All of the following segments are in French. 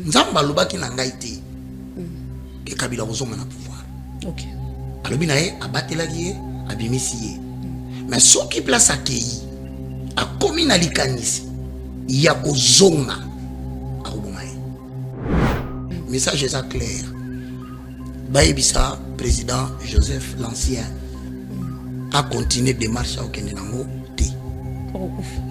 nzamba lobaki na ngai te ke Kabila kozonga na pouvoir. OK. Alobi na ye abatelaki ye abimisi ye. Mais soki place akei akomi na likanisi ya kozonga akoboma ye. Message est clair. Baebisa président Joseph l'ancien a continué démarche au Kenya nango te.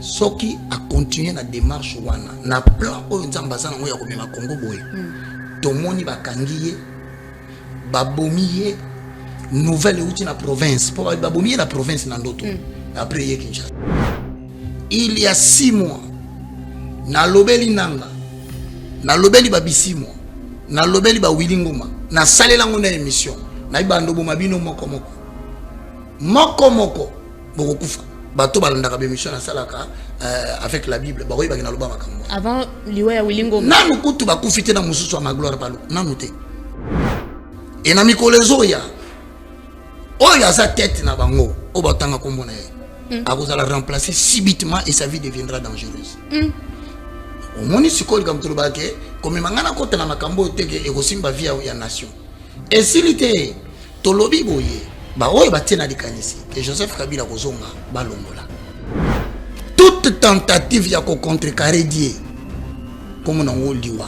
Soki a continué na démarche wana na plan oyo nzamba za nango ya komema Congo boye. Tomoni bakangi ye babomi ye nouvelle outil na province pour babomi la province na ndoto après ye Kinshasa. Il y a 6 mois na lobeli nanga na lobeli babisimo na lobeli ba Willingoma na salela ngona émission na ibando bo mabino moko bokokufa bato balandaka ba émission na salaka avec la Bible ba koyeba na loba makambo avant liwa ya Willingoma nanu kutu bakufite na mususu wa magloire palo nanu te et na mikolezo ya oya za tête na bango o batanga kombo na ye akozala remplacer subitement et sa vie deviendra dangereuse. Au moni sikoli comme tout bake comme mangana kota na makambo teke ekosimba vie ya nation. Et s'il était tolobi boye ba oyo batena likanisi et Joseph Kabila kozonga balongola. Toute tentative ya ko contrecarrer Dieu comme na ngoliwa.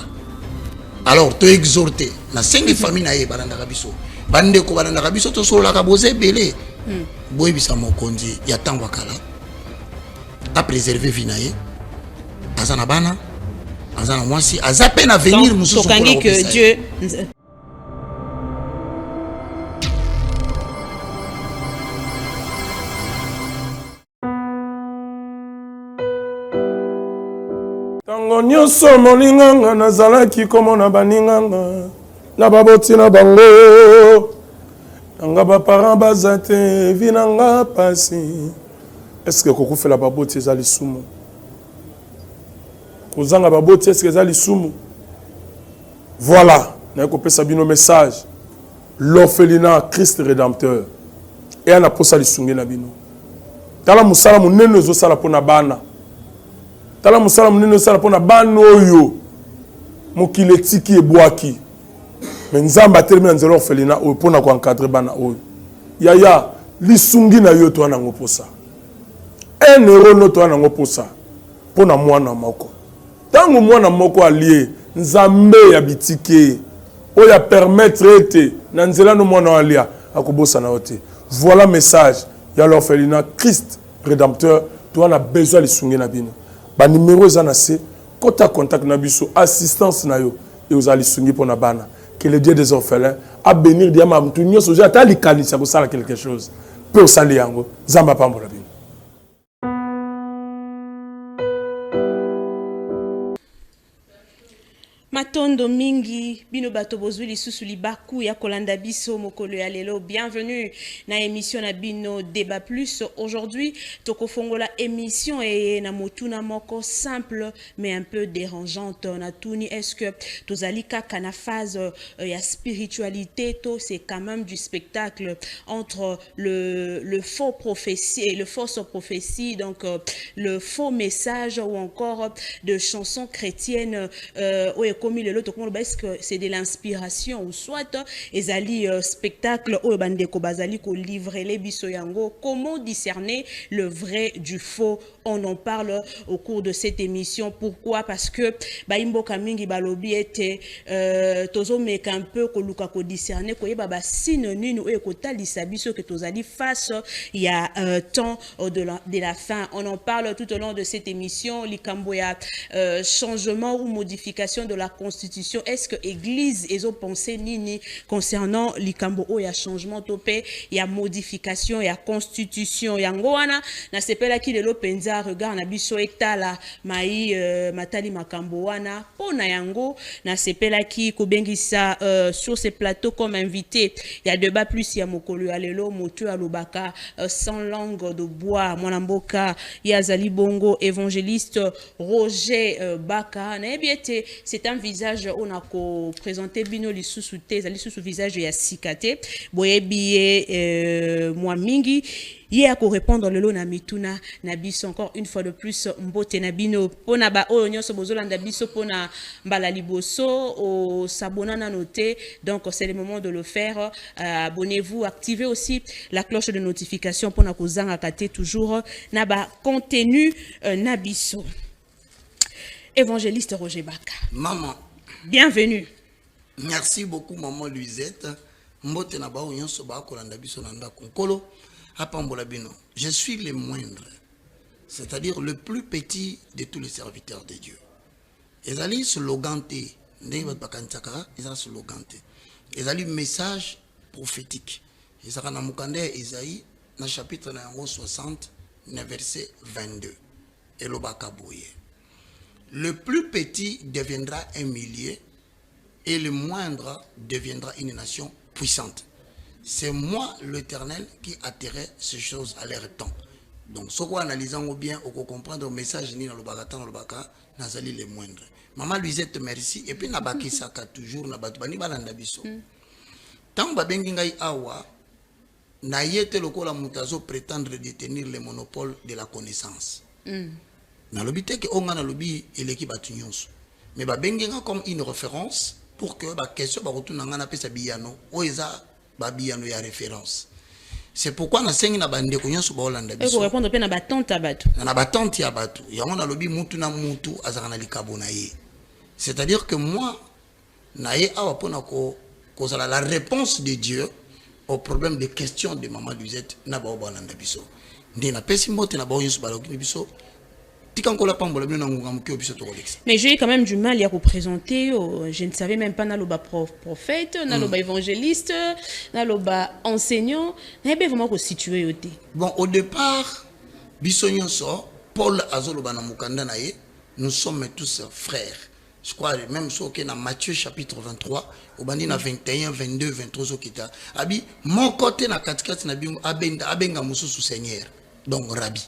Alors to exhorter na 5 familles na ye balanda kabiso. Bande ko balanda kabiso to sola ka boze belé. Boye bisa mokonzi ya tangwa kala. A préserver vinaye. Azana bana. Azana mwasi aza peine à venir mususu pour que Dieu tango nyonso molinganga nazalaki komona baninganga na baboti na bango nanga baparent baza te vinanga pasi. Est-ce que kokufela baboti ezali sumu? Kozanga baboti est-ce que ezali sumu? Voilà, na kopesa bino message. L'orphelinat Christ rédempteur. Et ana posa lisungi na bino. Tala musala munene zo sala pona bana. Tala musala munene sala pona bana oyo. Mokile tiki ebwaki. Mais nzamba termine nzelo orphelinat oyo pona ko encadrer bana oyo. Yaya lisungi na yo to ana ngoposa. Un euro no to ana ngoposa. Pona mwana moko. Tango mwana moko allié nzambe ya bitike oya permettre ete na nzela no mwana alia akobosa na ote. Voilà message ya l'orphelinat Christ rédempteur to ana besoin lisungi na bino. Ba numéro za na se kota contact na biso assistance na yo et aux lisungi pona bana. Que le Dieu des orphelins a bénir diama mtu nyoso ja tali kanisa ko sala quelque chose. Peu sali yango zamba pambola bino. Matondo mingi bino bato bozwi lisusu libaku ya kolanda biso mokolo ya lelo. Bienvenue na émission na bino Débat Plus. Aujourd'hui tokofongola émission et na motuna moko simple mais un peu dérangeante. Na tuni est-ce que tozali kaka na phase ya spiritualité to c'est quand même du spectacle entre le faux prophétie et le fausse prophétie, donc le faux message ou encore de chansons chrétiennes comme le lot, est-ce que c'est de l'inspiration ou soit ezali spectacle ou bandeko bazali ko livrer les biso yango? Comment discerner le vrai du faux? On en parle au cours de cette émission. Pourquoi? Parce que baimbo kamingi balobi était tozo meka un peu ko luka ko discerner ko yeba ba synonyme ou ko talisa biso que tozali face il y a temps de la fin. On en parle tout au long de cette émission. Likambo ya changement ou modification de la constitution. Est-ce que église et pensé nini concernant likambo o ya changement topé, il y a modification, il y a constitution yangoana na sepela ki lelo penza regard na biso etala mai matali makambo wana pona yango na sepela ki kobengisa sur ce plateau comme invité. Il y a Débat Plus ya mokolo ya lelo moto alobaka sans langue de bois mwanamboka ya Zali Bongo évangéliste Roger Baka na ebiete. C'est un un visage on a présenté bino les sous-soutés les sous-visage ya sikate boyebi moi mingi hier à répondre le lot na mituna na biso encore une fois de plus mbote na bino pona ba oyo nyonso bozolanda biso pona mbala liboso au s'abonner na noter donc c'est le moment de le faire. Abonnez-vous, activez aussi la cloche de notification pour na kozanga kate toujours na ba contenu na biso. Évangéliste Roger Baka. Maman. Bienvenue. Merci beaucoup maman Luisette. Mbote na ba oyo nyonso ba kolanda biso na ndako nkolo. Je suis le moindre, c'est-à-dire le plus petit de tous les serviteurs de Dieu. Ils allaient sloganter, ils allaient sloganter. Ils allaient message prophétique. Ils allaient dans Isaïe, dans le chapitre 60, verset 22. Et le plus petit deviendra un millier et le moindre deviendra une nation puissante. C'est moi, l'Éternel, qui attirait ces choses à leur temps. Donc, ce qu'on analyse bien, on peut comprendre le message ni dans le bagata, dans le baka, nazali les moindres. Maman Luisette, merci. Et puis, nabaki saka toujours, nabatu bani balanda biso. Tant babengi ngai awa, na yete lokola mutazo prétendre détenir le monopole de la connaissance. Na lobite ke onga na lobi eleki batu nyonso. Mais babengi nga comme une référence pour que ba question ba retourna nga na pesa biyano, oeza babiano ya référence. C'est pourquoi na sengi na bande ko nyonso ba Holanda biso. Et pour répondre pe na batante ya batu. Na batante ya batu. Yango na lobi mutu na mutu azaka na likabo na ye. C'est-à-dire que moi na ye awa pona ko kozala la réponse de Dieu au problème des questions de maman Luisette na ba Holanda biso. Ndi na pesi mbote na ba nyonso ba lobi biso. Mais j'ai quand même du mal à représenter. Je ne savais même pas naloba prophète, naloba évangéliste, naloba enseignant. Mais vraiment situé. Bon, au départ, Paul Azoloba na mukanda na ye, nous sommes tous frères. Je crois même ce que dans Matthieu chapitre 23, au bandi na 21, 22, 23 okita. Abi mon côté na katikati na bimu abenga mususu Seigneur. Donc Rabbi.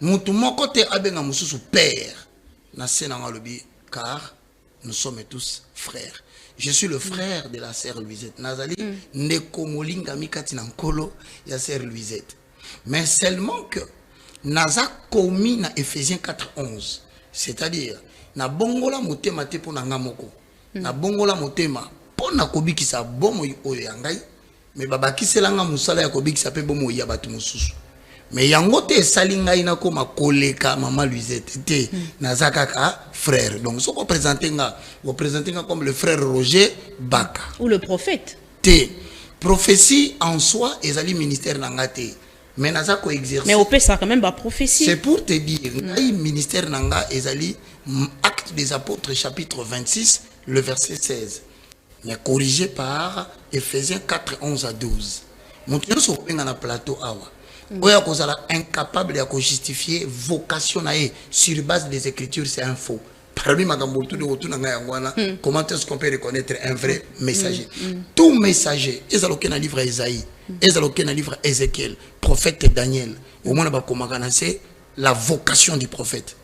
Mutu moko te abenga mususu père na sena ngalobi car nous sommes tous frères. Je suis le frère de la sœur Luisette. Nazali ndeko molinga mikati na nkolo ya sœur Luisette. Mais seulement que naza commis na Ephésiens 4:11. C'est-à-dire na bongola motema te pona ngamoko. Na bongola motema pona kobikisa bomo oyo ya ngai mais babakiselanga musala ya kobikisa pe bomo ya batu mususu. Mais yango te salinga ina koma koleka maman Luisette te nazakaka frère. Donc ce qu'on présente comme le frère Roger Baka ou le prophète. Te prophétie en soi ezali ministère nangate. Mais nazako exercer. Mais au peut ça quand même ba prophétie. C'est pour te dire ngai ministère nanga ezali Actes des Apôtres chapitre 26 le verset 16. Mais corrigé par Ephésiens 4:11 à 12. Montenyo so benga na plateau awa. Oya kozala incapable de justifier vocation nae sur base des écritures, c'est un faux. Parmi magambo tout de retour na ngwana, comment est-ce qu'on peut reconnaître un vrai messager? Tout messager, ezaloke na livre Isaïe, ezaloke na livre Ézéchiel, prophète Daniel, au moins ba komagana c'est la vocation du prophète.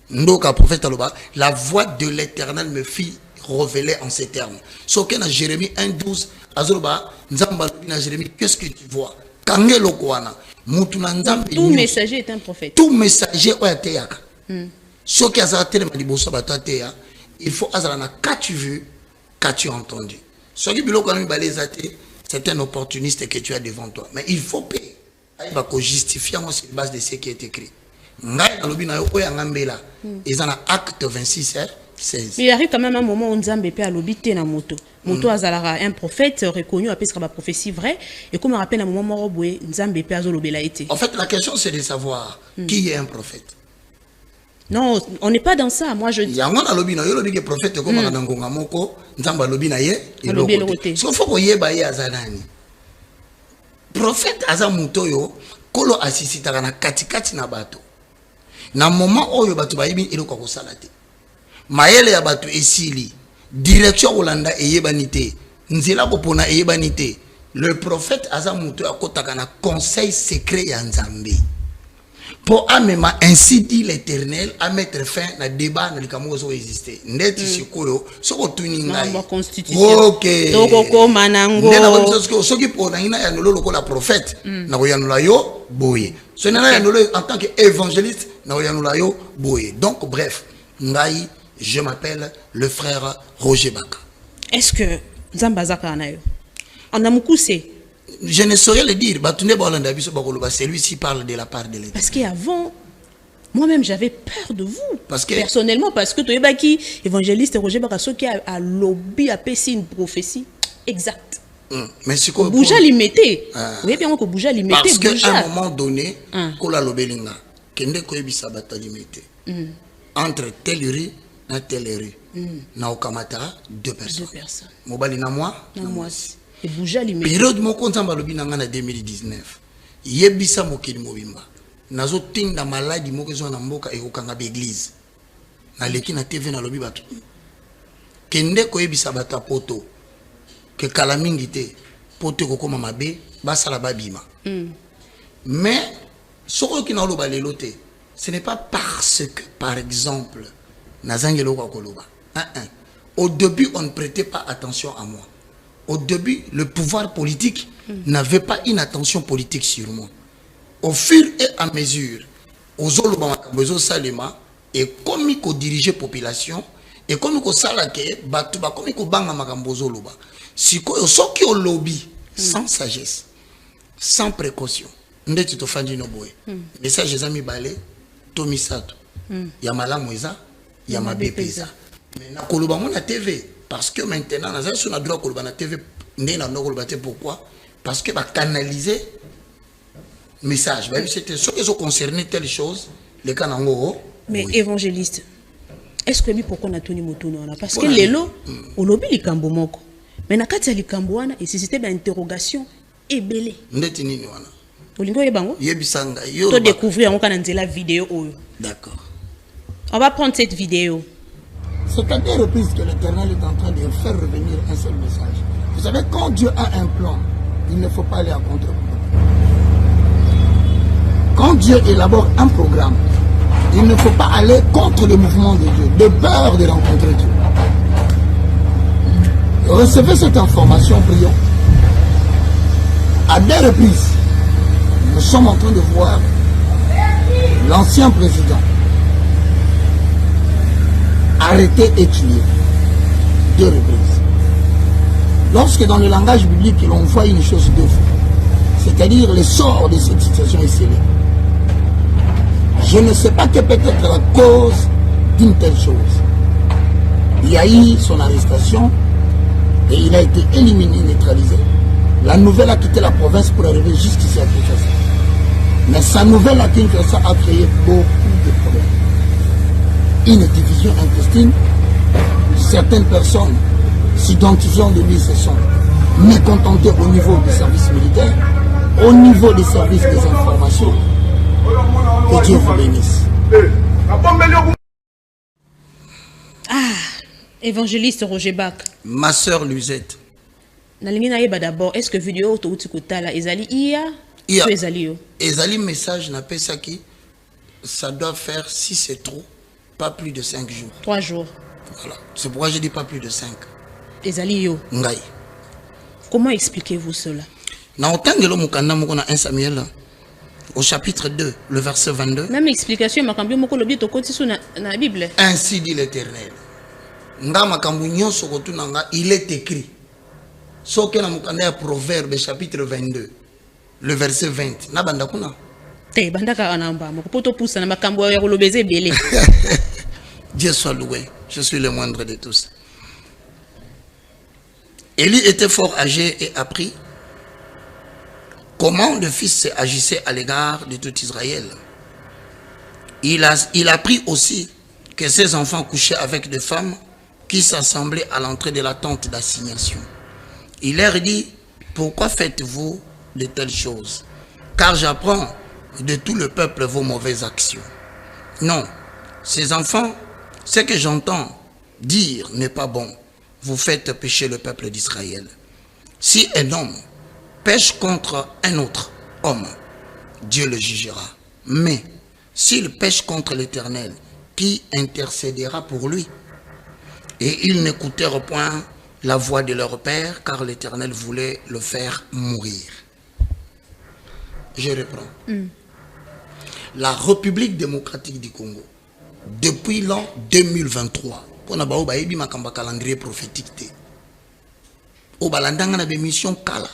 Ndoka prophète aloba, la voix de l'Éternel me fit révéler en ces termes. Soke na Jérémie 1:12, azoloba nzamba na Jérémie, qu'est-ce que tu vois? Kangelo kwana. Tout messager est un prophète. Tout messager est un prophète. Ce qui est il faut azalana qu'as-tu vu, qu'as-tu entendu. Ce qui est c'est un opportuniste que tu as devant toi. Mais il faut payer. Il va justifier sur base de ce qui est écrit. Ils ont acte 26, 16. Mais il arrive quand même un moment où Nzambe peut alobiter na moto. Moto azalara un prophète reconnu après ce prophétie vraie et comme on rappelle un moment moroboué Nzambe peut azolobela été. En fait la question c'est de savoir qui est un prophète. Non, on n'est pas dans ça. Moi je dis. Yango na lobi na yo lobi que prophète comme na ngonga moko Nzamba lobi na ye elokote. So faut koyeba ye azanani. Prophète aza moto yo kolo asisitaka na katikati na bato. Na moment oyo bato bayibi eloko ko salate. Maele ya batu esili direction Holanda eyebanité nzela kopona eyebanité le prophète aza muto akotaka na conseil secret ya Nzambe pour amema ainsi dit l'Éternel à mettre fin à débat na likamu zo exister ndeti sikoyo soko tuninga OK toko manango ndena ko biso soki po na ina ya nololo ko la prophète na ko yanula yo boye so na ya nololo en tant que évangéliste na ko yanula yo boye. Donc bref ngai je m'appelle le frère Roger Baka. Est-ce que Zambazaka na yo on a mukuse? Je ne saurais le dire. Celui-ci parle de la part de l'État. Parce qu'avant, moi-même, j'avais peur de vous. Parce que, personnellement, parce que tu es évangéliste Roger Bakasso qui a lobby, a passé une prophétie exacte. Mais c'est quoi? Bouja limité. Oui, bien que Bouja limité. Parce qu'à un moment donné, quand la lobelinga, kende koyebi sabata limité. Entre telle rue et telle rue, na okamata deux personnes. Mobali na moi, na moi. Et Bouja limité. Période mon compte en 2019. Yebisa mokili mobimba. Nazo tinda maladi mokezo na mboka e kokanga be église. Na leki na TV na lobi batu. Kende ko yebisa bata poto. Que kala mingi te poto ko koma mabe basala babima. Mais soko ki na loba lelo te. Ce n'est pas parce que par exemple nazangelo ko koloba. Au début on ne prêtait pas attention à moi. Au début, le pouvoir politique n'avait pas une attention politique sur moi. Au fur et à mesure, aux Oloba Salema, et comme il dirigeait la population, et comme il salake, batuba comme il banga makambozo loba. Si qui au lobby, sans sagesse, sans précaution, ndeti to fandi no boy. Mais ça j'ai amis balé, Tomi Sato, Yamala Moisa, Yamabe Pesa. Mais na koloba mon na TV. Parce que maintenant, on a droit à la TV. Pourquoi? Parce que va canaliser le message. C'était ceux qui ont concerné telle chose, les canaux. Mais évangéliste, est-ce que pourquoi on a tenu motono? Parce que les lots, au lobby, les cambo moko. Mais na kati ya likambo et c'était une interrogation ébélée. Ndeti nini wana? Olingo yebango? Yebisanga yo. To découvrir on kana la vidéo. D'accord. On va prendre cette vidéo. C'est à des reprises que l'Éternel est en train de faire revenir un seul message. Vous savez, quand Dieu a un plan, il ne faut pas aller à contre-plan. Quand Dieu élabore un programme, il ne faut pas aller contre le mouvement de Dieu, de peur de rencontrer Dieu. Recevez cette information, prions. À des reprises, nous sommes en train de voir l'ancien président arrêté et tué. Deux reprises. Lorsque dans le langage biblique, l'on voit une chose deux fois, c'est-à-dire le sort de cette situation est scellé. Je ne sais pas quelle peut être la cause d'une telle chose. Il y a eu son arrestation et il a été éliminé, neutralisé. La nouvelle a quitté la province pour arriver jusqu'ici à Kinshasa. Mais sa nouvelle à Kinshasa a créé beaucoup de problèmes. Une division intestine, certaines personnes s'identifiant de lui se sont mécontentées au niveau des services militaires, au niveau des services des informations. Que Dieu vous bénisse. Ah, évangéliste Roger Bak. Ma sœur Luzette. D'abord, est-ce que vidéo là ezali iya? Iya. Ezali message n'a pas ça qui ça doit faire si c'est trop. Pas plus de 5 jours. 3 jours. Voilà. C'est pourquoi je dis pas plus de 5. Ezali yo. Ngai. Comment expliquez-vous cela? Na otangelo mukanda moko na 1 Samuel au chapitre 2, le verset 22. Même explication makambio moko lobi to koti na Bible. Ainsi dit l'Éternel. Nga makambu nyonso kotunanga, il est écrit. Soke na mukanda ya Proverbe chapitre 22, le verset 20. Na banda kuna. Dieu soit loué, je suis le moindre de tous. Élie était fort âgé et apprit comment le fils agissait à l'égard de tout Israël. Il apprit aussi que ses enfants couchaient avec des femmes qui s'assemblaient à l'entrée de la tente d'assignation. Il leur dit, pourquoi faites-vous de telles choses? Car j'apprends de tout le peuple vos mauvaises actions. Non, ces enfants, ce que j'entends dire n'est pas bon. Vous faites pécher le peuple d'Israël. Si un homme pêche contre un autre homme, Dieu le jugera. Mais s'il pêche contre l'Éternel, qui intercédera pour lui? Et ils n'écoutèrent point la voix de leur père, car l'Éternel voulait le faire mourir. Je reprends. La République démocratique du Congo, depuis l'an 2023, pour n'avoir pas eu un calendrier prophétique, au balandanga na mission kala,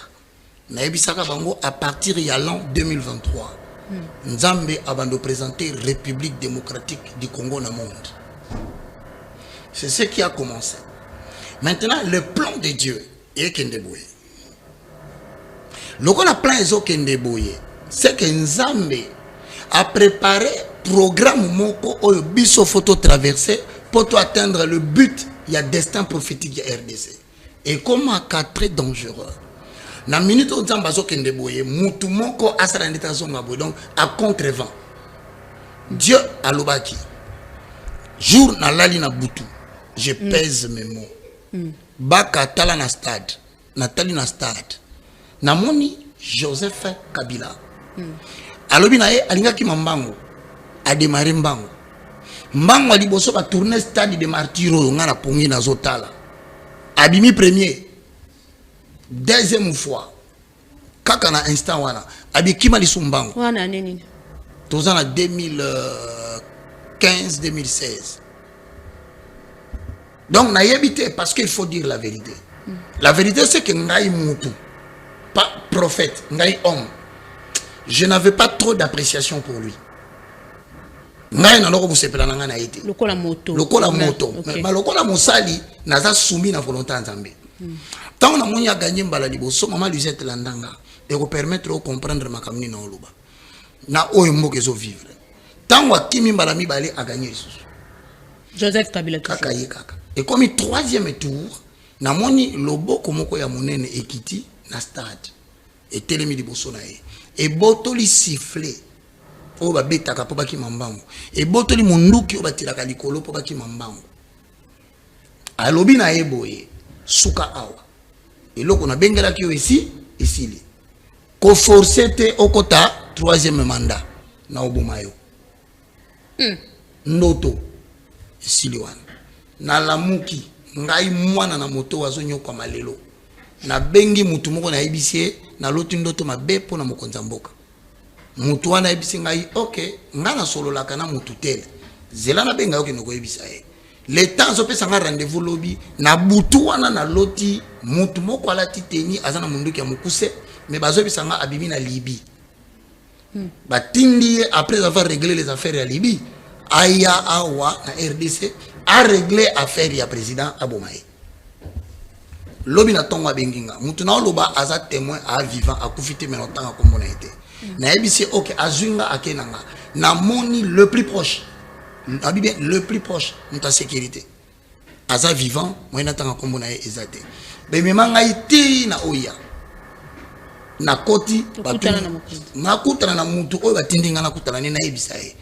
na ebisaka bango à partir de l'an 2023. Nzambe avant de présenter République démocratique du Congo dans le monde. C'est ce qui a commencé. Maintenant, le plan de Dieu est Kendeboye. Le plan est Kendeboye, c'est que Nzambe a préparé programme moko oyo biso photo traversé pour atteindre le but, il y a destin prophétique de RDC. Et comment cas très dangereux. Na minute où Nzambe azo Kendeboye, mutu moko asala ndeta zonga boye, donc à contre-vent. Dieu a lobaki. Jour na lali na butu, je pèse mes mots. Baka tala na stade, Nathalie na stade. Namoni Joseph Kabila. Alobi na ye alingaki mambango a démarré mbango. Mbango aliboso ba tourner stade de martyro nga na pongi na zotala. Abimi premier. Deuxième fois. Kaka na instant wana abikima lisumbango. Wana nini? Tozana 2015 2016. Donc na yebité parce qu'il faut dire la vérité. La vérité c'est que ngai mutu, pas prophète, ngai homme. Je n'avais pas trop d'appréciation pour lui. Ngai na loko busepela na ngana été. Lokola moto. Lokola moto. Mais lokola mosali naza soumis na volonté nzambe. Tant na moni a gagné mbala liboso mama Lisette Landanga et ko permettre de comprendre makamni na oluba. Na oyo mboke zo vivre. Tant wa kimi mbala mibale a gagné lisusu. Joseph Kabila kaka ye kaka. Et comme le troisième tour, na moni lobo komoko ya monene ekiti na stade. Et telemi liboso na ye. Et botoli sifflé. O ba betaka po baki mambango. Et botoli munduki o batilaka likolo po baki mambango. Alobi na ye boye suka awa. Et loko na bengela ki ici li. Ko forcer te okota troisième mandat na obomayo. Noto esili wana. Na lamuki ngai mwana na moto wazonyo kwa malelo. Na bengi mutu moko na ibisie na lotu ndoto mabe po na mokonza mboka. Mutu wana ebisi ngai OK ngana solo la kana mutu tele. Zela na benga yoke noko ebisa e. Le temps zo pesa nga rendez-vous lobby na butu wana na loti mutu moko ala titeni azana munduki ya mukuse mais bazo ebisa nga abimi na Libye. Batindi après avoir réglé les affaires à Libye aya awa na RDC a réglé affaire ya président Abomaye. Lobi na tonga benginga mutu na loba aza témoin a vivant a kufite menotanga comme on a été. Na ebisi OK azunga akenanga na moni le plus proche. Bien le plus proche de ta sécurité. Aza vivant, moi n'attends comme on a ezate. Mais manga iti na oya. Na koti na kutana na mutu oyo batindinga na kutana na ebisa e.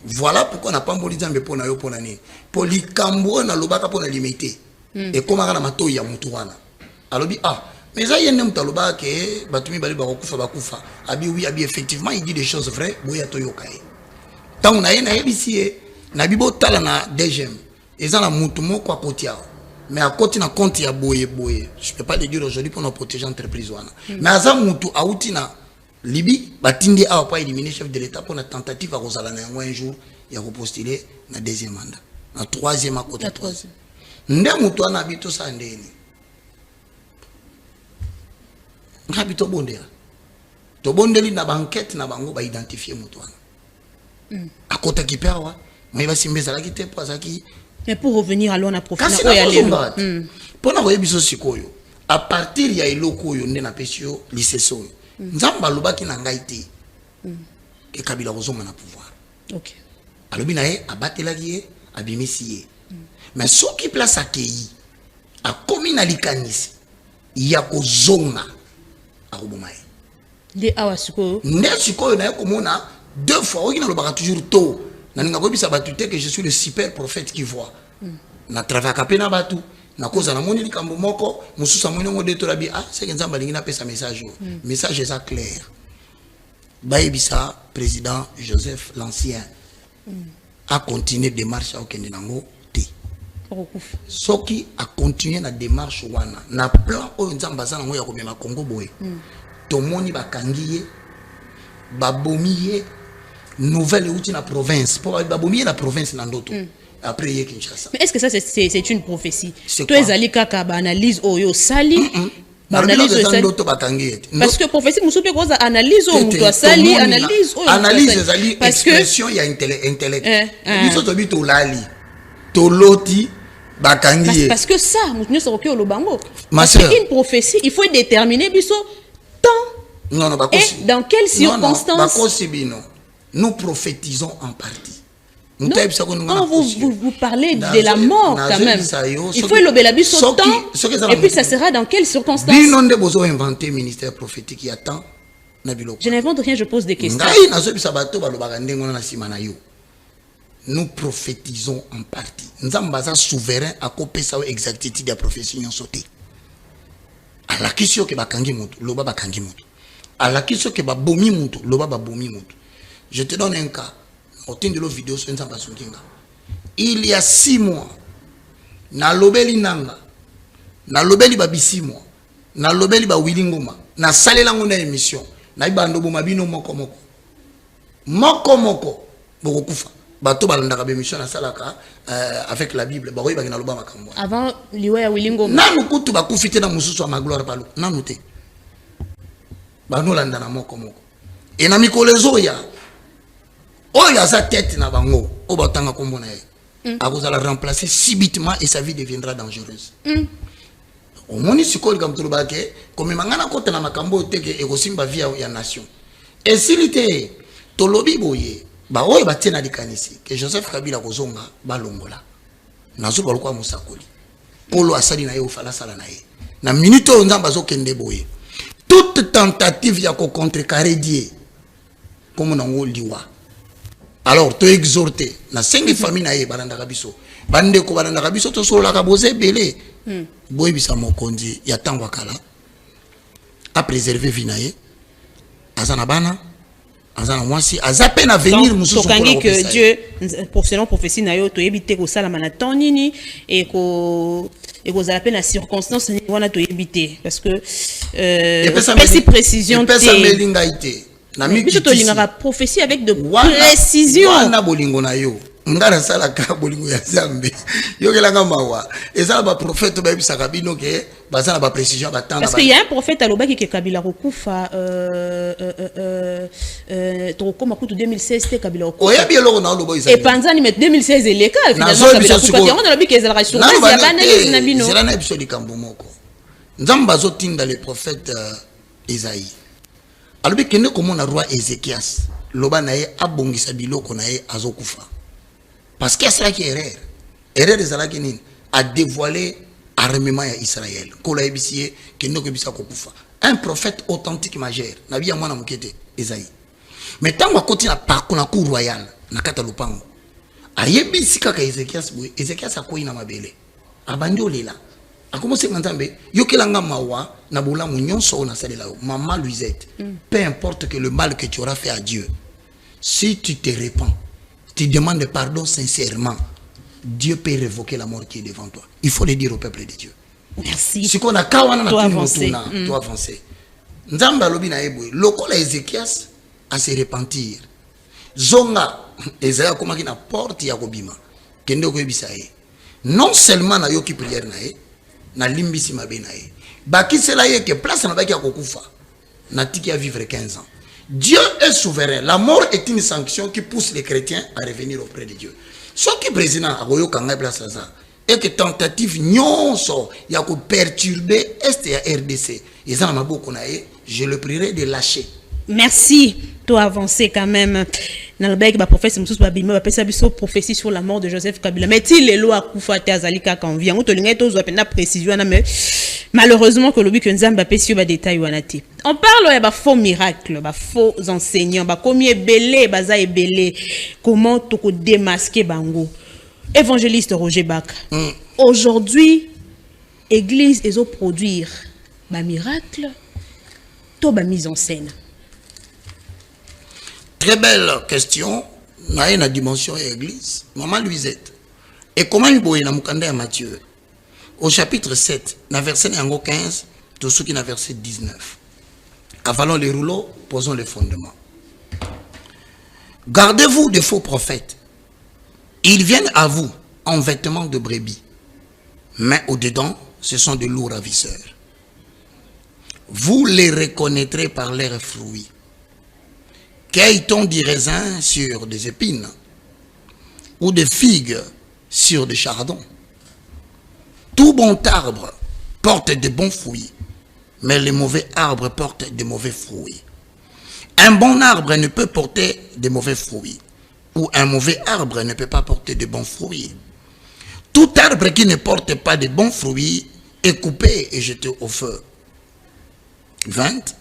Voilà pourquoi na pamboli Nzambe pona yo pona ni. Polikambo na lobaka pona limité. Et comment na mato ya mutu wana. Alobi mais ça yene mutu lobaka ke batumi bali bakufa. Abi oui abi effectivement il dit des choses vraies, boya to yokai. Tant na yena ebisi e na bibo tala na DGM eza na mutu moko akotia mais à côté na compte ya boye je peux pas le dire aujourd'hui pour nous protéger entreprise wana mais aza mutu auti na Libye batindi awa pa éliminer chef de l'état pour na tentative à kozala na un jour ya repostuler na deuxième mandat na troisième à côté troisième nde mutu ana bito sa ndeni ngabito bondela to bondeli na banquette na bango ba identifier mutu wana akota kipewa. Mais pour revenir à l'on a profité pour na biso sikoyo à partir ya eloko yo nde na pesio liseso nzamba lobaki na ngai te ke Kabila kozonga na pouvoir. OK. Alobi na ye abatelaki ye abimisi ye. Mais soki place akei a komi na likanisi ya kozonga akoboma ye. De awa sikoyo. Nde sikoyo na ye komona deux fois okina lobaka toujours to. Que je suis le super prophète qui voit. Na travail kapena batu na koza na moni likambo moko mususa moni ngo deto labi c'est que nzamba lingina pesa message message est clair. Baebisa président Joseph l'ancien a continué démarche à okende nango te. Okufa. Soki a continué na démarche wana na plan oyo nzamba za nango ya komema Congo boye. Tomoni bakangiye babomiye nouvelle outil na province pour babomiye la province na ndoto. Après hier Kinshasa. Mais est-ce que ça c'est une prophétie? C'est toi ezali kaka ba analyse oyo sali analyse parce que prophétie musupe koza analyse o muto asali analyse oyo analyse ezali expression ya intellect biso to bito lali to loti bakangi parce que ça muto nyoso ko lobango parce que une prophétie il faut déterminer biso temps non et dans quelles circonstances nous prophétisons en partie. Non, quand vous parlez de la mort quand même, il faut le son temps et puis ça sera dans quelles circonstances. Inventé ministère prophétique il y a temps. Je n'invente rien, je pose des questions. Nous prophétisons en partie. Nous sommes souverains à couper sa exactitude de la prophétie en sauté. À la question que bakangi mutu, loba bakangi mutu. À la question que babomi mutu, loba babomi mutu. Je te donne un cas. Vidéo sur il y a 6 mois, na lobeli nanga, na lobeli babisi mois, na lobeli ba wilingoma, na salela ngona émission, na ibando bo mabino moko moko, boko kufa. Bato balandaka ba émission na salaka avec la Bible, ba oyeba na loba makambo. Avant liwa ya wilingoma. Na mukutu ba kufite na mususu ma gloire palo, na noté. Ba no landa na moko. Et na mikolezo ya oh, il y a sa tête na bango. Oh, batanga kombo na ye. A vous la remplacer subitement et sa vie deviendra dangereuse. Au moni sikoli comme tout le baké, comme mangana kote na makambo teke e kosimba via ya nation. Et s'il était tolobi boye, ba oye batena dikanisi que Joseph Kabila kozonga balongola. Nazo balukwa musakoli. Polo asali na ye ofala sala na ye. Na minute o nzamba zo kende boye. Toute tentative ya ko contrecarrer Dieu comme nango liwa. Alors, tu exhorté, na 5 familles na ye balanda kabiso. Bande ko balanda kabiso to solo la kabose belé. Boy bisa mokonzi ya tangwa kala. A préserver vie na ye. Azana bana, azana mwasi, aza peine à venir mususu pour la que Dieu pour selon prophétie na yo to yebite ko sala mana tonini et ko za peine à circonstance ni wana to yebite parce que précision te. Je te dis prophétie avec de précision. Wana bolingo na yo. Ngara sala ka bolingo ya Zambe. Yo kelanga mawa. Eza ba prophète ba bisaka bino ke bazana ba précision batanga. Parce qu'il y a un prophète à Lobaki qui Kabila Rokufa Toko Makutu 2016 te Kabila Rokufa. Oya bi eloko na lobo isa. Et Panzani met 2016 et cas finalement Kabila Rokufa. On a lobi que ezala sur base ya banalize na bino. C'est la épisode kambo moko. Nzamba zo tinda le prophète Isaïe. Alors que nous comme on a roi Ézéchias, loba na ye abongisa biloko na ye azokufa. Parce que c'est là qui erreur. Erreur de ça qui a dévoilé armement à Israël. Kola ebisie que nous que bisa kokufa. Un prophète authentique majeur. Na biya mwana mukete Esaïe. Mais tant qu'on continue à parcourir la cour royale na kata lupango. Ayebisi kaka Ézéchias boy. Ézéchias akoyi na mabele. Abandi olela. A commencé à entendre, yokelanga mawa na bola munyon so na salela maman Louisette. Peu importe que le mal que tu auras fait à Dieu, si tu te répands, tu demandes pardon sincèrement, Dieu peut révoquer la mort qui est devant toi. Il faut le dire au peuple de Dieu. Merci. Si qu'on a kawana na avancer. Toi avancer. Nzamba lobi na eboy, lokola Ézéchias à se repentir. Zonga Esaïe comme qui na porte ya kobima. Kende ko bisaye. Non seulement na yoki prière na ye, na limbisi mabe na ye. Baki cela ye que place na baki ya kokufa. Na tiki à vivre 15 ans. Dieu est souverain. La mort est une sanction qui pousse les chrétiens à revenir auprès de Dieu. Ce qui est président à Royo Kanga place ça et que tentative nyonso ya ko perturber est ya RDC. Ils en maboko na ye, je le prierai de lâcher. Merci. Toi avancer quand même. Nalbek ba prophète Moussous Babima ba pesa biso prophétie sur la mort de Joseph Kabila. Mais il les lois kufa te azalika quand vient. On te linga to zo pena précision na mais malheureusement que lobi que nzamba pesi ba détail wana te. On parle ya ba faux miracles, ba faux enseignants, ba komi ebele baza ebele. Comment to ko démasquer bango. Évangéliste Roger Bak. Aujourd'hui église ezo produire ba miracle to ba mise en scène. Très belle question. na une dimension et église. Maman Louisette. Et comment il boye na mukanda ya Matthieu? Au chapitre 7, na verset 15, tout ce qui na verset 19. Avalons les rouleaux, posons les fondements. Gardez-vous des faux prophètes. Ils viennent à vous en vêtements de brebis, mais au-dedans, ce sont de lourds ravisseurs. Vous les reconnaîtrez par leurs fruits. Cueille-t-on du raisin sur des épines ou des figues sur des chardons? Tout bon arbre porte de bons fruits, mais les mauvais arbres portent de mauvais fruits. Un bon arbre ne peut porter de mauvais fruits, ou un mauvais arbre ne peut pas porter de bons fruits. Tout arbre qui ne porte pas de bons fruits est coupé et jeté au feu. 20.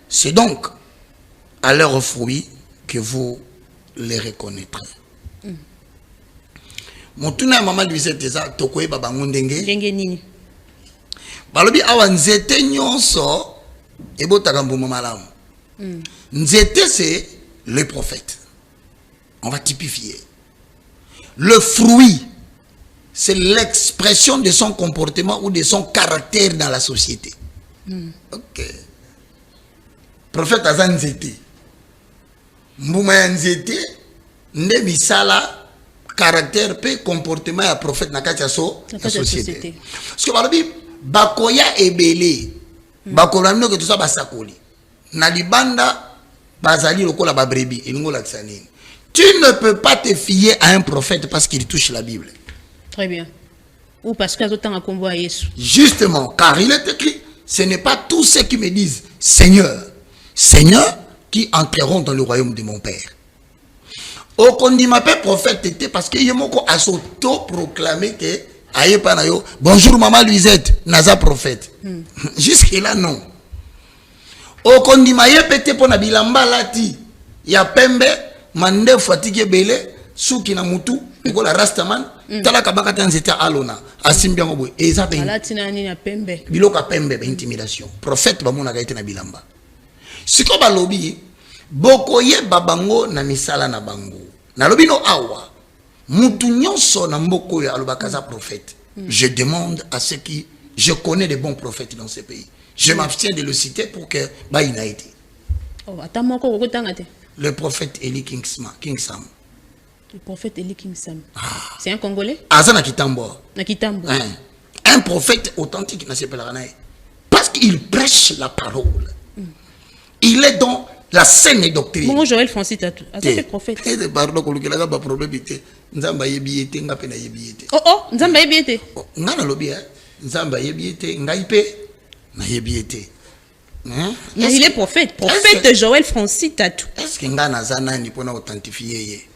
C'est donc à leurs fruits que vous les reconnaîtrez. Motuna mama Louisette eza tokoye babango ndenge nini balobi awa nzete nyonso ebotaka mbuma malamu. Nzete c'est le prophète. On va typifier. Le fruit c'est l'expression de son comportement ou de son caractère dans la société. OK. Prophète aza nzete. Mbuma ya nzete nde misala caractère pe comportement ya prophète na kati ya société. Parce que balobi bakoya ebele bakola mino ke tout ça basakoli na libanda bazali lokola ba brebis elingo la tsanini. Tu ne peux pas te fier à un prophète parce qu'il touche la Bible. Très bien. Ou parce que autant à combo à Jésus. Justement, car il est écrit, ce n'est pas tous ceux qui me disent Seigneur, Seigneur, qui entreront dans le royaume de mon Père. Au condiment prophète était parce que yemoko a s'auto-proclamé que aye panayo bonjour maman Louisette naza prophète. Jusque là non. Au condiment yepete pona bilamba lati ya pembe mande fatigué belé suki na mutu ko la rastaman tala kabaka tanzeta alona asimbia ngobo eza ben alati nani na pembe biloka pembe ba intimidation prophète ba mona gaite na bilamba siko balobi boko ye babango na misala na bango na lobino awa mutu nyonso na mboko ya alobakaza prophète. Je demande à ceux qui je connais des bons prophètes dans ce pays. Je m'abstiens de le citer pour que ba il a été. Oh atamoko kokotanga te. Le prophète Eli King Sam. Le prophète Eli King Sam. C'est un Congolais? Azana Kitambo. Na Kitambo. Un prophète authentique na sepelarané. Parce qu'il prêche la parole. Il est dans la saine doctrine. Bon Joël Francis Tatou. C'est prophète. Et de pardon ko lukela ba probabilité. Nzamba yebiete ngape na yebiete. Oh nzamba yebiete. Ngana lobi nzamba yebiete ngaipe na yebiete. Il est prophète. Prophète Joël Francis Tatou. Est-ce que ngana zana ni pona authentifier ye?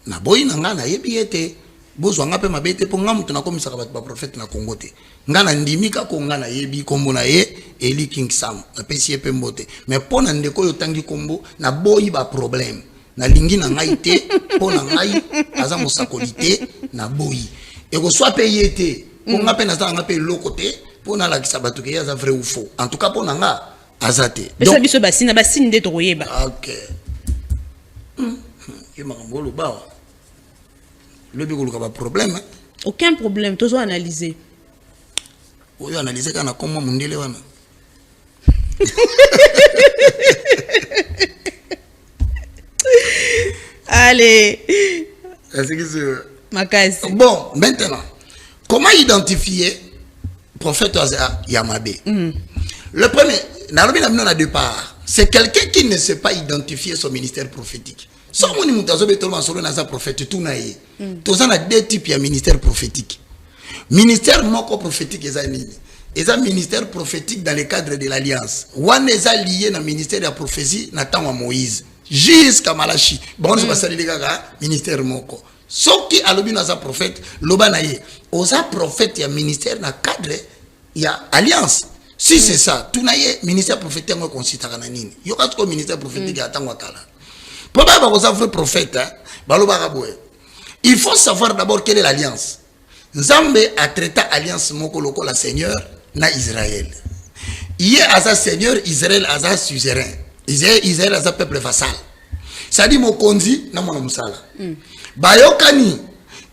Na boyi na ngana yebiete. Bozo ngape mabete po ngamu tunakomisa ka ba prophète na Congo te. Ngana ndimika ko ngana yebi kombo na ye Eli King Sam. Na pesi epe mbote. Mais pona ndeko yo tangi kombo na boyi ba problème. Na lingi na ngai te pona ngai aza mosakolité na boyi. Et ko soit payé te. Po ngape na za ngape lokote. Pona la kisabatu ke ya vrai ou faux. En tout cas pona nga azate. Donc biso basina basine de troyeba. OK. Yema ngolo ba. Le bigolo ka problème. Aucun problème, toujours analyser. Oui, analyser kana comment mundele wana. Allez. Est-ce que c'est Makasi. Bon, maintenant, comment identifier prophète Yamabé? Le premier, dans a deux parts. C'est quelqu'un qui ne sait pas identifier son ministère prophétique. Si on dit que un prophète, tout naïe. Tous a deux types de ministère prophétique. Ministère moko prophétique est un ministère prophétique dans le cadre de l'alliance. One est lié dans le ministère de la prophétie Nathan à Moïse jusqu'à Malachi. Bon, je passe les gars ministère moko. Sauf qui a l'objet dans prophète, l'obanaye. Osa prophète il y a ministère dans le cadre il y a alliance. Si c'est ça, tout naïe ministère prophétique on considère nani. Il y aura tout ministère prophétique à Tangwakala. Pour pas avoir vrai prophète, il faut savoir d'abord quelle est l'alliance. Nzambe a traité alliance moko loko la Seigneur na Israël. Il y a Seigneur, Israël a suzerain. Israël a peuple vassal. Ça dit mokonzi na mona musala. Bayokani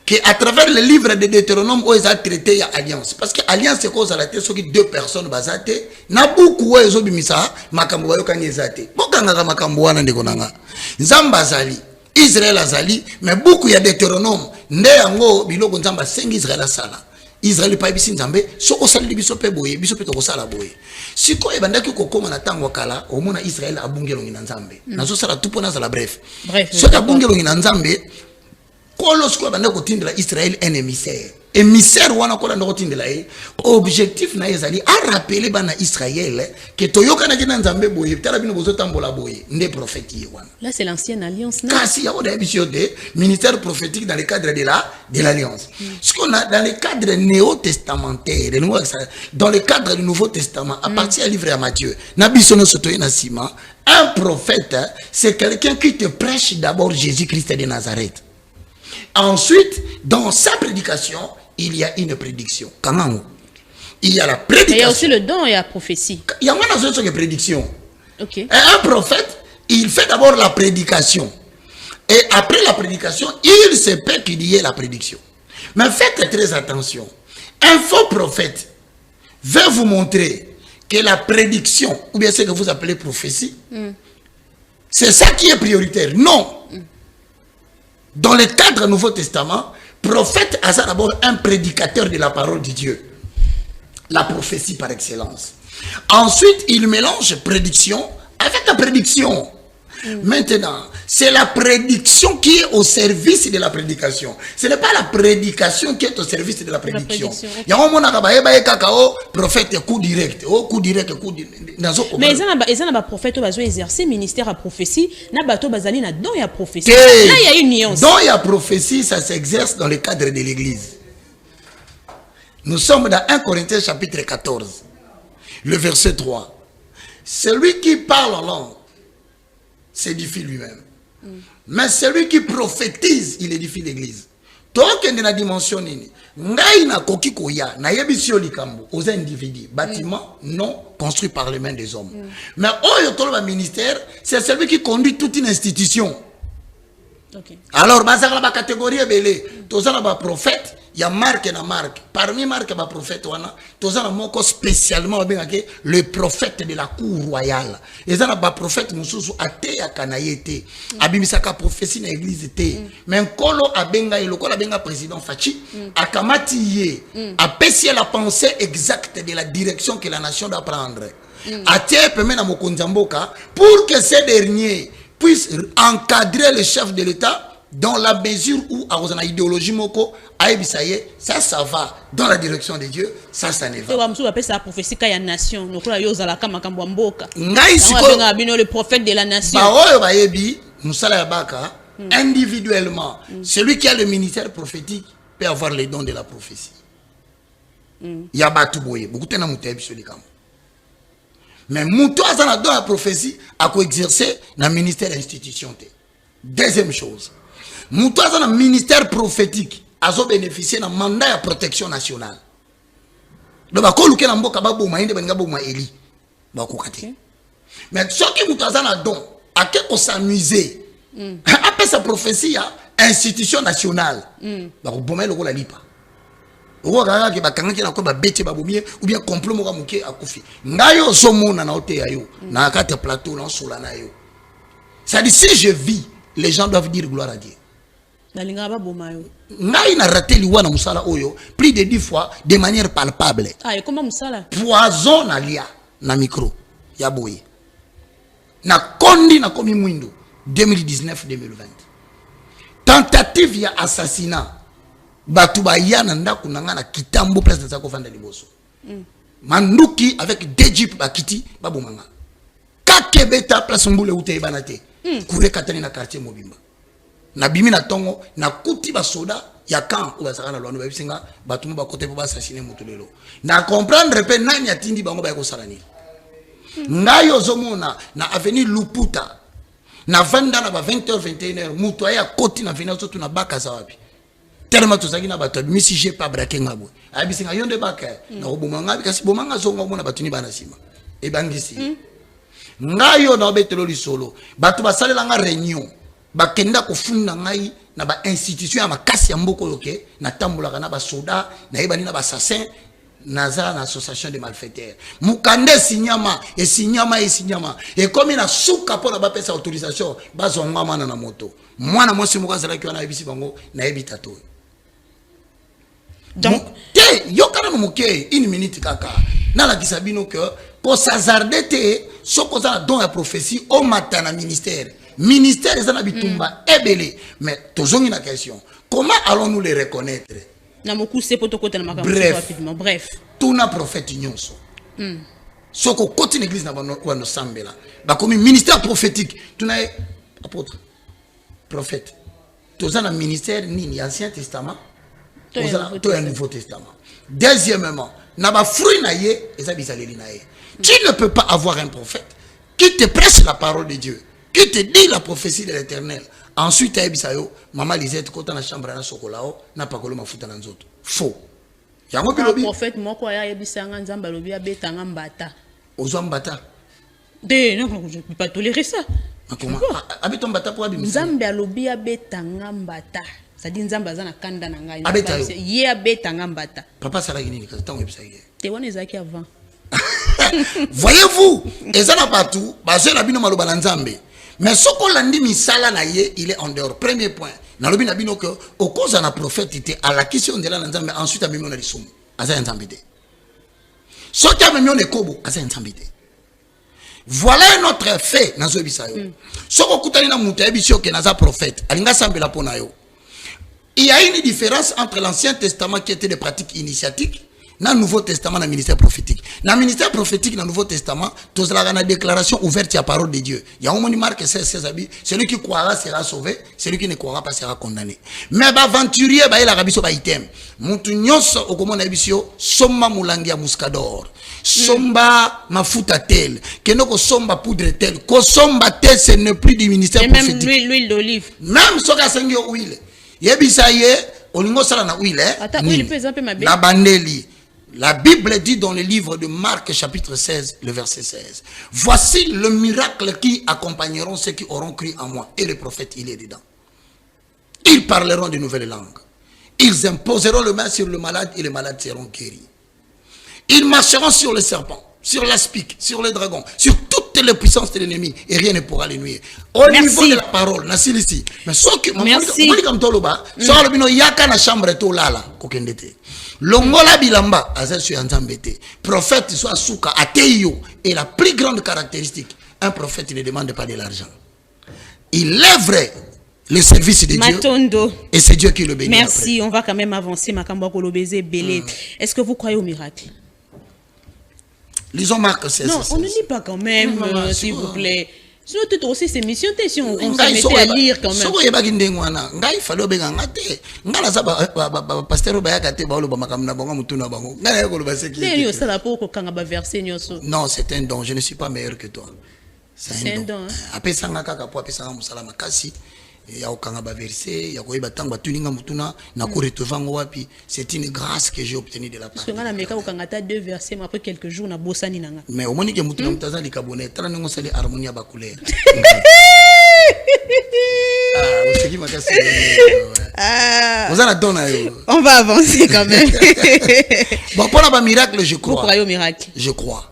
que à travers le livre de Deutéronome où ils ont traité ya alliance parce que alliance c'est cause à la tête ce qui deux personnes basate na beaucoup où ils ont bimisa makambo bayokani ezate. Bokanga makambo wana ndeko nanga. Nzamba zali Israël azali mais beaucoup ya Deutéronome nde yango biloko nzamba sengi Israël asala. Israël pa bisi nzambe soko sali biso pe boye biso pe to sala boye siko ebandaki kokoma na tango kala omona Israël abungelo ngina nzambe nazo sala tupo na sala bref soko abungelo ngina nzambe kolo siko ebandaki kotindela Israël un émissaire wana kola ndoko tindela objectif na ezali a rappeler bana Israël que toyoka na kina nzambe boye tala bino bozo tambola boye nde prophète wana là c'est l'ancienne alliance non kasi ya oda bisio de ministère prophétique dans le cadre de l'alliance ce qu'on a dans le cadre néo-testamentaire dans le cadre du Nouveau Testament à partir du livre de Matthieu na biso no sotoye na sima un prophète c'est quelqu'un qui te prêche d'abord Jésus-Christ de Nazareth. Ensuite, dans sa prédication, il y a une prédiction. Comment? Il y a la prédication. Mais il y a aussi le don et la prophétie. Il y a une autre prédiction. Okay. Un prophète, il fait d'abord la prédication. Et après la prédication, il se peut qu'il y ait la prédiction. Mais faites très attention. Un faux prophète veut vous montrer que la prédiction, ou bien ce que vous appelez prophétie, c'est ça qui est prioritaire. Non. Dans le cadre du Nouveau Testament, prophète a d'abord un prédicateur de la parole de Dieu. La prophétie par excellence. Ensuite, il mélange prédiction avec la prédiction. Maintenant, c'est la prédiction qui est au service de la prédication. Ce n'est pas la prédication qui est au service de la prédiction. Il y a un moment où prophète coup direct. Mais ils ont un prophète qui a exercé ministère à prophétie. Il y a un don à prophétie. Là, il y a une nuance. Don à prophétie, ça s'exerce dans le cadre de l'église. Nous sommes dans 1 Corinthiens chapitre 14, le verset 3. Celui qui parle en langue s'édifie lui-même. Mais celui qui prophétise, il édifie l'église. Donc, il y a une dimension. Ngai na koki koya, na yebisio likambo, aux individus, bâtiments non construits par les mains des hommes. Mais au ministère, c'est celui qui conduit toute une institution. Okay. Alors, bazar la catégorie belé, tozana ba prophète, il y a marque na marque. Parmi marque ba prophète wana, tozana moko spécialement le prophète de la cour royale. Ezana ba prophète mususu ate ya kanayete. Abimisaka prophétie na église té. Mais kolo abenga eloko la benga président Fachi, akamati ye, apesi la pensée exacte de la direction que la nation doit prendre. Ate peme na mokonzamboka pour que ces derniers puisse encadrer le chef de l'État dans la mesure où à cause de l'idéologie moko ça va dans la direction de Dieu, ça ne va. La prophétie de la nation, le prophète de la nation. Individuellement, celui qui a le ministère prophétique peut avoir les dons de la prophétie. Il y a beaucoup de gens. Mais Moutou a dans la prophétie à exercer dans le ministère institution. Deuxième chose, Moutou a dans le ministère prophétique à bénéficier d'un mandat de protection nationale. Donc, il y a mais ce qui Moutou a dans le don, à quel qu'on s'amuser, après sa prophétie, institution nationale, il y a la lipa. Ou bien complot moka muke akufi ngayo somona na ote ayo na kate plateau na sola na yo. Ça dit si je vis, les gens doivent dire gloire à Dieu. Ngai na raté liwa na musala oyo plus de 10 fois de manière palpable. Ah, et comment musala? Poison na lia na micro ya boye. Na kondi na komi mwindo 2019-2020. Tentative ya assassinat. Batuba yana ndaku nangana kitambo place de Zako Vanda Liboso. Manduki avec deux jeeps bakiti babu manga. Kakebeta place mbule ute banate. Kure katani na quartier Mobimba. Na bimi na tongo na kuti ba soda ya kan ou basaka lwano ba bisinga batumu ba kote ba assassiner mutulelo. Na comprendre pe nani atindi bango ba ko salani. Ngayo zomona na avenue Luputa. Na vanda na ba 20h 21h mutu aya koti na vena zotu na baka za wapi. Tellement tout ça qui n'a pas de si j'ai pas braqué ngabo abisinga yonde baka na obomanga kasi bomanga zonga mona batuni bana sima e bangisi ngayo na betelo lisolo batu basalela nga réunion bakenda kofunda ngai na ba institution ya makasi ya mboko yoke na tambolaka na ba soda na yebani na ba assassin naza na association de malfaiteurs mukande sinyama et comme na suka po na ba pesa autorisation bazonga mana na moto mwana mwasi mukazala ki wana yebisi bango na yebita to donc yokana moke une minute kaka na la kisabino que pour s'hazarder te soko za don ya prophétie au matin na ministère ça na bitumba ebele mais tozongi na question comment allons-nous les reconnaître na moku c'est pour to kota na makambo rapidement bref tout na prophète nyonso soko koti l'église na bano sambela ba comme ministère prophétique tuna apôtre prophète tozana ministère ni ancien testament tout un nouveau testament. Deuxièmement, na ba fruit na ye eza bizaleli na ye. Tu ne peux pas avoir un prophète qui te prêche la parole de Dieu, qui te dit la prophétie de l'Éternel. Ensuite ayebisa yo mama Lisette kota na chambre na sokolao na pakolo mafuta na nzoto. Faux. Yango bilobi prophète moko ya yebisa nga nzamba lobi abetanga mbata. Ozwa mbata. Non, je ne peux pas tolérer ça. Comment abeton mbata pour abimisa. Nzamba lobi abetanga mbata. Ça dit nzamba za na kanda na ngai. Ye abetanga mbata. Papa sala nini kasi tango yebisa ye. Te wana ezaki avant. Voyez-vous, ezana partout, basé la bino maloba na nzambe. Mais ce qu'on l'a dit misala na ye, il est en dehors. Premier point. Na lobi na bino que au cause na prophète était à la question de la nzambe ensuite a mimio na lisumu. Aza nzambe te. Ce qui a mimio ne kobo, aza nzambe te. Voilà un autre fait na zo bisayo. Ce qu'on kutani na muta ebisio ke naza prophète, alinga sambela pona yo. Il y a une différence entre l'Ancien Testament qui était des pratiques initiatiques dans le Nouveau Testament, dans le ministère prophétique. Dans le ministère prophétique, dans le Nouveau Testament, tous la déclaration ouverte à la parole de Dieu. Il y a un moment Marc 16, celui qui croira sera sauvé, celui qui ne croira pas sera condamné. Mais aventurier, il a rabiso ba item. Montunyos au commande abisio, somba mulangia muscador. Somba mafuta tel, kenoko somba poudre tel, ko somba tel, ce n'est plus du ministère prophétique. Même l'huile d'olive. Même soka sengyo huile. Yebisa ye olingo sala na huile na bandeli. La Bible dit dans le livre de Marc chapitre 16 le verset 16, voici le miracle qui accompagneront ceux qui auront cru en moi. Et le prophète il est dedans. Ils parleront de nouvelles langues, ils imposeront le main sur le malade et les malades seront guéris. Ils marcheront sur les serpents, sur l'aspic, sur les dragons, sur toutes les puissances de l'ennemi et rien ne pourra les nuire. Au niveau de la parole, Nassil ici. Mais ce que comme toloba, soit le bino yaka na chambre to lala kokendete. Longola bilamba azasu yanzambete. Prophète soit suka ateyo et la plus grande caractéristique, un prophète ne demande pas de l'argent. Il œuvre le service de Dieu et c'est Dieu qui le bénit. Merci, après. On va quand même avancer Makambo Kolobeze Belé. Est-ce que vous croyez au miracle? Lisons Marc 16. Non, on ne lit pas quand même, s'il vous plaît. Sinon, tout aussi, c'est mission, si on se mettait à lire quand même. Il fallait non, c'est un don. Je ne suis pas meilleur que toi. C'est un don. C'est une grâce que j'ai obtenue de la part. Mais au moins, on va avancer quand même. Bon, pour le miracle, je crois. Vous croyez au miracle? Je crois.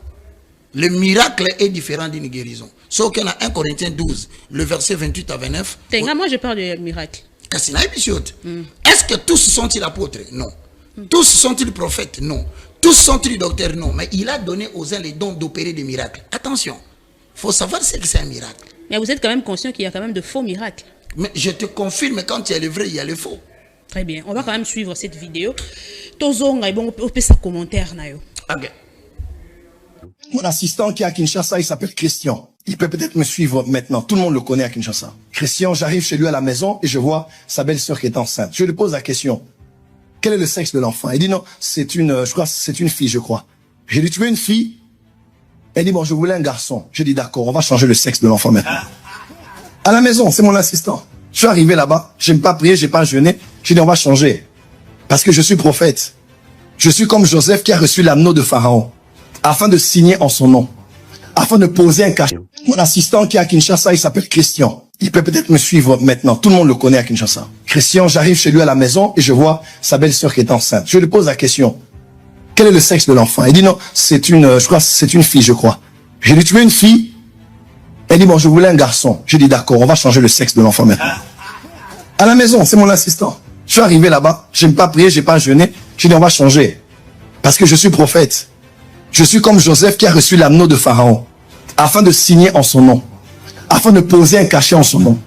Le miracle est différent d'une guérison. Sauf qu'il y a 1 Corinthiens 12, le verset 28 à 29. Moi, je parle de miracle. Est-ce que tous sont-ils apôtres? Non. Tous sont-ils prophètes? Non. Tous sont-ils docteurs? Non. Mais il a donné aux uns les dons d'opérer des miracles. Attention, il faut savoir ce que c'est un miracle. Mais vous êtes quand même conscient qu'il y a quand même de faux miracles. Mais je te confirme, quand il y a le vrai, il y a le faux. Très bien. On va quand même suivre cette vidéo. Tozonga, bon, on peut sa commentaire. Ok. Mon assistant qui est à Kinshasa, il s'appelle Christian. Il peut peut-être me suivre maintenant. Tout le monde le connaît à Kinshasa. Christian, j'arrive chez lui à la maison et je vois sa belle-sœur qui est enceinte. Je lui pose la question. Quel est le sexe de l'enfant? Il dit non, c'est une fille, je crois. J'ai dit, tu veux une fille? Elle dit, bon, je voulais un garçon. Je dis, d'accord, on va changer le sexe de l'enfant maintenant. À la maison, c'est mon assistant. Je suis arrivé là-bas, j'aime pas prier, j'ai pas jeûné. J'ai dit, on va changer. Parce que je suis prophète. Je suis comme Joseph qui a reçu l'anneau de Pharaon, afin de signer en son nom, afin de poser un cachet. Mon assistant qui est à Kinshasa, il s'appelle Christian. Il peut peut-être me suivre maintenant. Tout le monde le connaît à Kinshasa. Christian, j'arrive chez lui à la maison et je vois sa belle-sœur qui est enceinte. Je lui pose la question. Quel est le sexe de l'enfant? Il dit non, je crois c'est une fille, je crois. J'ai dit, tu veux une fille? Elle dit, bon, je voulais un garçon. J'ai dit, d'accord, on va changer le sexe de l'enfant maintenant. À la maison, c'est mon assistant. Je suis arrivé là-bas, je n'ai pas prié, je n'ai pas jeûné. J'ai dit, on va changer. Parce que je suis prophète. Je suis comme Joseph qui a reçu l'anneau de Pharaon, afin de signer en son nom, afin de poser un cachet en son nom.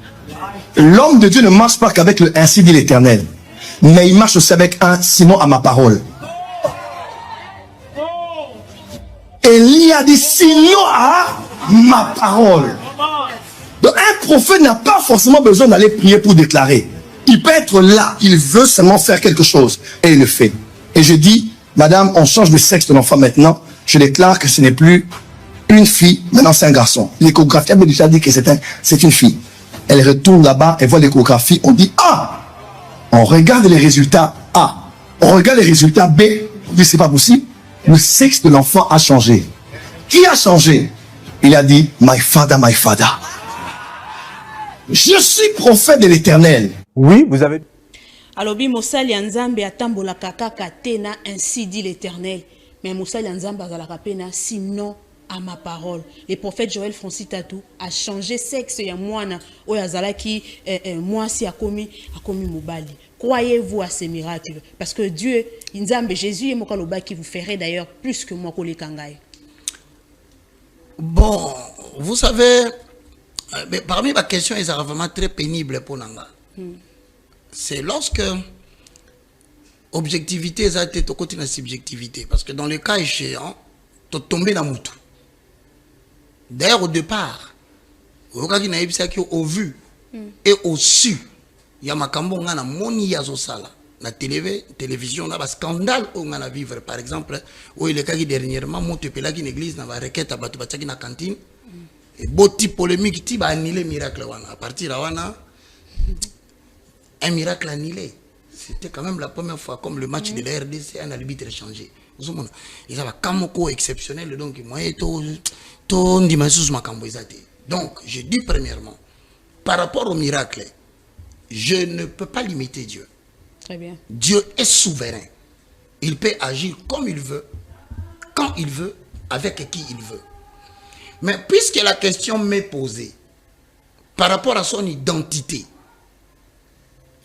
L'homme de Dieu ne marche pas qu'avec le ainsi dit l'Éternel, mais il marche aussi avec un sinon à ma parole. Élie a dit sinon à ma parole. Donc un prophète n'a pas forcément besoin d'aller prier pour déclarer. Il peut être là, il veut seulement faire quelque chose et il le fait. Et je dis, madame, on change le sexe de l'enfant maintenant. Je déclare que ce n'est plus une fille, maintenant c'est un garçon. L'échographie avait déjà dit que c'est une fille. Elle retourne là-bas, elle voit l'échographie, on dit A. On regarde les résultats A. On regarde les résultats B. On dit c'est pas possible. Le sexe de l'enfant a changé. Qui a changé? Il a dit, my father, my father. Je suis prophète de l'Éternel. Oui, vous avez... Alors, Mosali Nzambe atambola kaka tena, ainsi dit l'Éternel. Mais Mosali Nzambe azalaka pena, sinon à ma parole. Le prophète Joël Francis Tatou a changé sexe ya mwana oyazalaki moi si a commis mobali. Croyez-vous à ces miracles? Parce que Dieu, Nzambe, Jésus et Mokaloba qui vous ferait d'ailleurs plus que moi Kole Kangai. Bon, vous savez, parmi ma question, ils sont vraiment très pénibles pour Nanga. C'est lorsque objectivité, ça a été au côté de la subjectivité. Parce que dans le cas échéant, tu es tombé dans le moutou. D'ailleurs, au départ, au vu et au su, il y a makambo ngana moni ya zosala na télévision na ba scandale on ngana vivre par exemple où il est cas dernièrement monte pelaki une église na ba requête batu bataki na cantine et boti polémique ti ba annuler miracle wana à partir de wana un miracle annulé. C'était quand même la première fois comme le match de la RDC un arbitre changé. Vous savez il y a kamoko exceptionnel donc moi to ndimasus makambo ezate. Donc je dis premièrement par rapport au miracle, je ne peux pas limiter Dieu. Très bien. Dieu est souverain. Il peut agir comme il veut, quand il veut, avec qui il veut. Mais puisque la question m'est posée par rapport à son identité,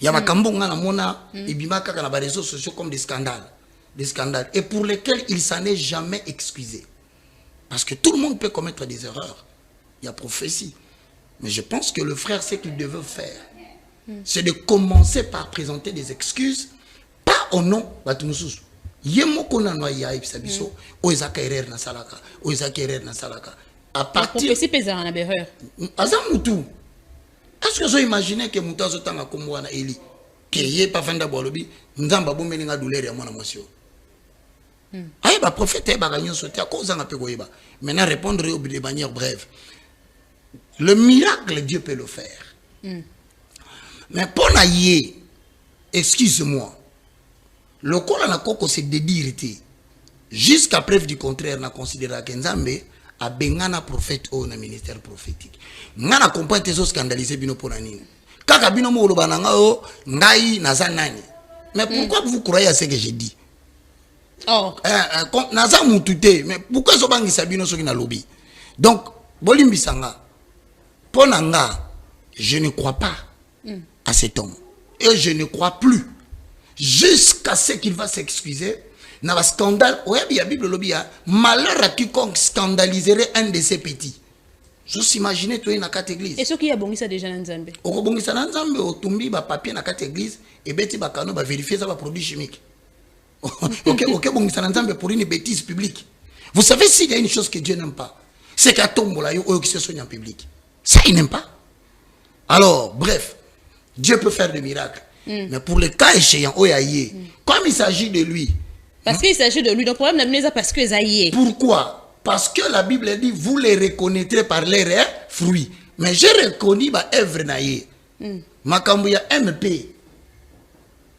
il y a makambo ngana mona ibimaka kana ba réseaux sociaux comme des scandales, et pour lesquels il s'en est jamais excusé. Parce que tout le monde peut commettre des erreurs. Il y a prophétie. Mais je pense que le frère, ce qu'il devait faire, c'est de commencer par présenter des excuses, pas au nom de Batumusus. À partir la prophétie pèse en erreur. Est-ce que vous imaginez que Mouta Zotanga Komwana Eli, qui est pas fin d'abolobi, Nzamba Bomelinga douleur et mon amotion. Aïe, bah prophète, bah gagnon sauté à cause d'un peu goïba. Maintenant, répondre de manière brève. Le miracle, Dieu peut le faire. Mais pour naïe, excuse-moi, le col à la coco c'est de dire jusqu'à preuve du contraire, na considéré que Nzambe a bengana prophète au na ministère prophétique. Ngana comprend tes autres scandalisés bino pour nani. Kaka bino mo lo bananga o ngai naza nani. Mais pourquoi vous croyez à ce que j'ai dit? Oh. Naza mutute, mais pourquoi so bangi sabino so na lobby? Donc, bolimbi sanga. Ponanga, je ne crois pas à cet homme. Et je ne crois plus. Jusqu'à ce qu'il va s'excuser. Dans le scandale, il y a Bible lobby, malheur à quiconque scandaliserait un de ses petits. Juste imaginer, tu es dans cette église. Et ce qui a bon, ça déjà dans Nzambe. Au bon, ça dans Nzambe, au tombi, papier dans cette église, et bêti bakano, vérifier ça, produit chimique. Ok, bon, ça dans Nzambe pour une bêtise publique. Vous savez s'il y a une chose que Dieu n'aime pas, c'est qu'à tombe là, qui se soigne en public. Ça, il n'aime pas. Alors, bref, Dieu peut faire des miracles. Mais pour le cas échéant, comme il s'agit de lui. Parce qu'il s'agit de lui, le problème n'est pas parce que ça y est. Pourquoi? Parce que la Bible dit, vous les reconnaîtrez par leurs fruits. Mais j'ai reconnu ma œuvre naïe. Makambuya MP.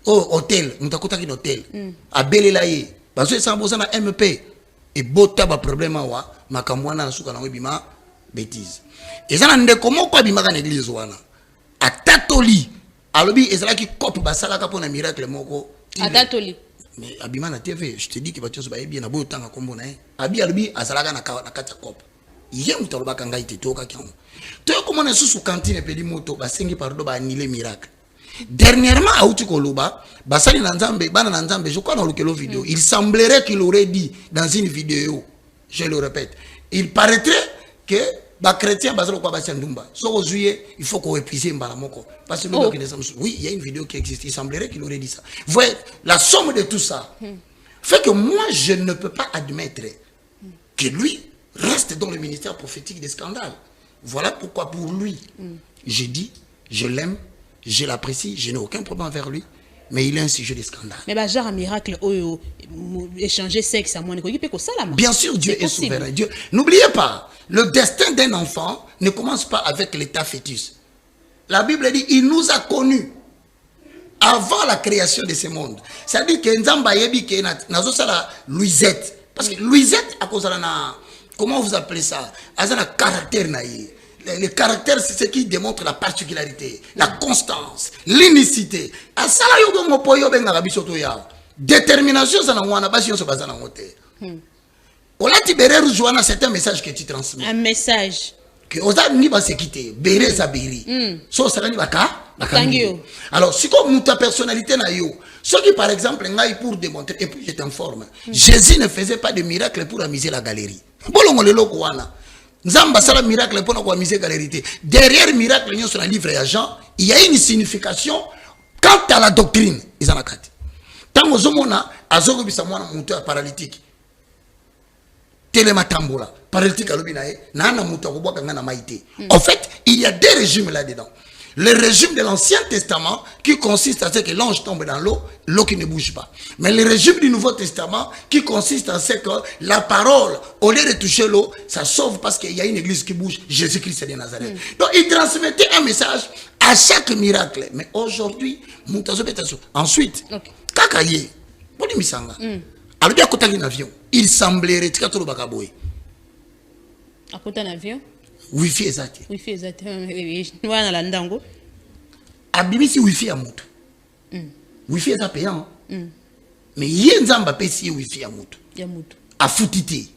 Au hôtel, nous t'accordons un hôtel. À Belelaye. Parce que c'est un MP. Et bota ba problème wa makamwana na suka na webima bêtise. Et ça n'a comment quoi bimaka l'église wana. A tatoli. Alobi ezalaki cop basalaka pour un miracle moko. A tatoli. Mais abima na TV, je te dis que va tous bien na boyo tanga kombo na e. Abi alobi azalaka na kata cop. Hier mutu alobaka ngai te toka kyango. To comment na susu cantine peli moto basengi pardon ba annuler miracle. Dernièrement à Outikoloba, basali na nzambe, bana na nzambe, je crois dans le vidéo, il semblerait qu'il aurait dit dans une vidéo, je le répète, il paraîtrait que les chrétiens basalo kwa basi ndumba. So juillet, il faut qu'on épuise mbalamoko parce que oui, il y a une vidéo qui existe, il semblerait qu'il aurait dit ça. Vous voyez, la somme de tout ça fait que moi je ne peux pas admettre que lui reste dans le ministère prophétique des scandales. Voilà pourquoi pour lui, j'ai dit, je l'aime, je l'apprécie, je n'ai aucun problème avec lui, mais il est un sujet de scandale. Mais bah genre un miracle, échanger sexe à moi, bien sûr, Dieu est souverain. Dieu, n'oubliez pas, le destin d'un enfant ne commence pas avec l'état fœtus. La Bible dit, il nous a connus avant la création de ce monde. C'est-à-dire que Nzamba yebi ke nazo la Louisette, parce que Louisette à cause de la, comment vous appelez ça, a caractère naïe. Le caractère, c'est ce qui démontre la particularité, la constance, l'unicité. Détermination, c'est un message que tu transmets. Un message. Que Oza ni va se quitter. Béré sa béri. So ça ni baka. Alors, si comme ta personnalité na yo, ce qui par exemple ngai pour démontrer, et puis je t'informe, Jésus ne faisait pas de miracle pour amuser la galerie. Bolongo le loko wana. Nzamba sala miracle pour nous amuser la galerie. Derrière miracle sur un livre et Jean, il y a une signification quant à la doctrine. Ils en ont quatre. Tant que zomona azoko bisa mwana muto paralytique. Telematambola, paralytique à l'obinae, nana muto koboka ngana maïté. En fait, il y a deux régimes là-dedans. Le régime de l'Ancien Testament qui consiste à ce que l'ange tombe dans l'eau, l'eau qui ne bouge pas. Mais le régime du Nouveau Testament qui consiste à ce que la parole, au lieu de toucher l'eau, ça sauve parce qu'il y a une église qui bouge, Jésus-Christ de Nazareth. Donc il transmettait un message à chaque miracle. Mais aujourd'hui, ensuite, Kakaye, alors bien côté d'un avion, il semblerait que tout le bakaboy. À côté d'un avion? Wi-Fi exact. Wi-Fi exact. Wana la ndango. Abimisi Wi-Fi à moto. Wi-Fi est payant. Mais yenzamba pesi Wi-Fi à moto. Ya moto. A foutité.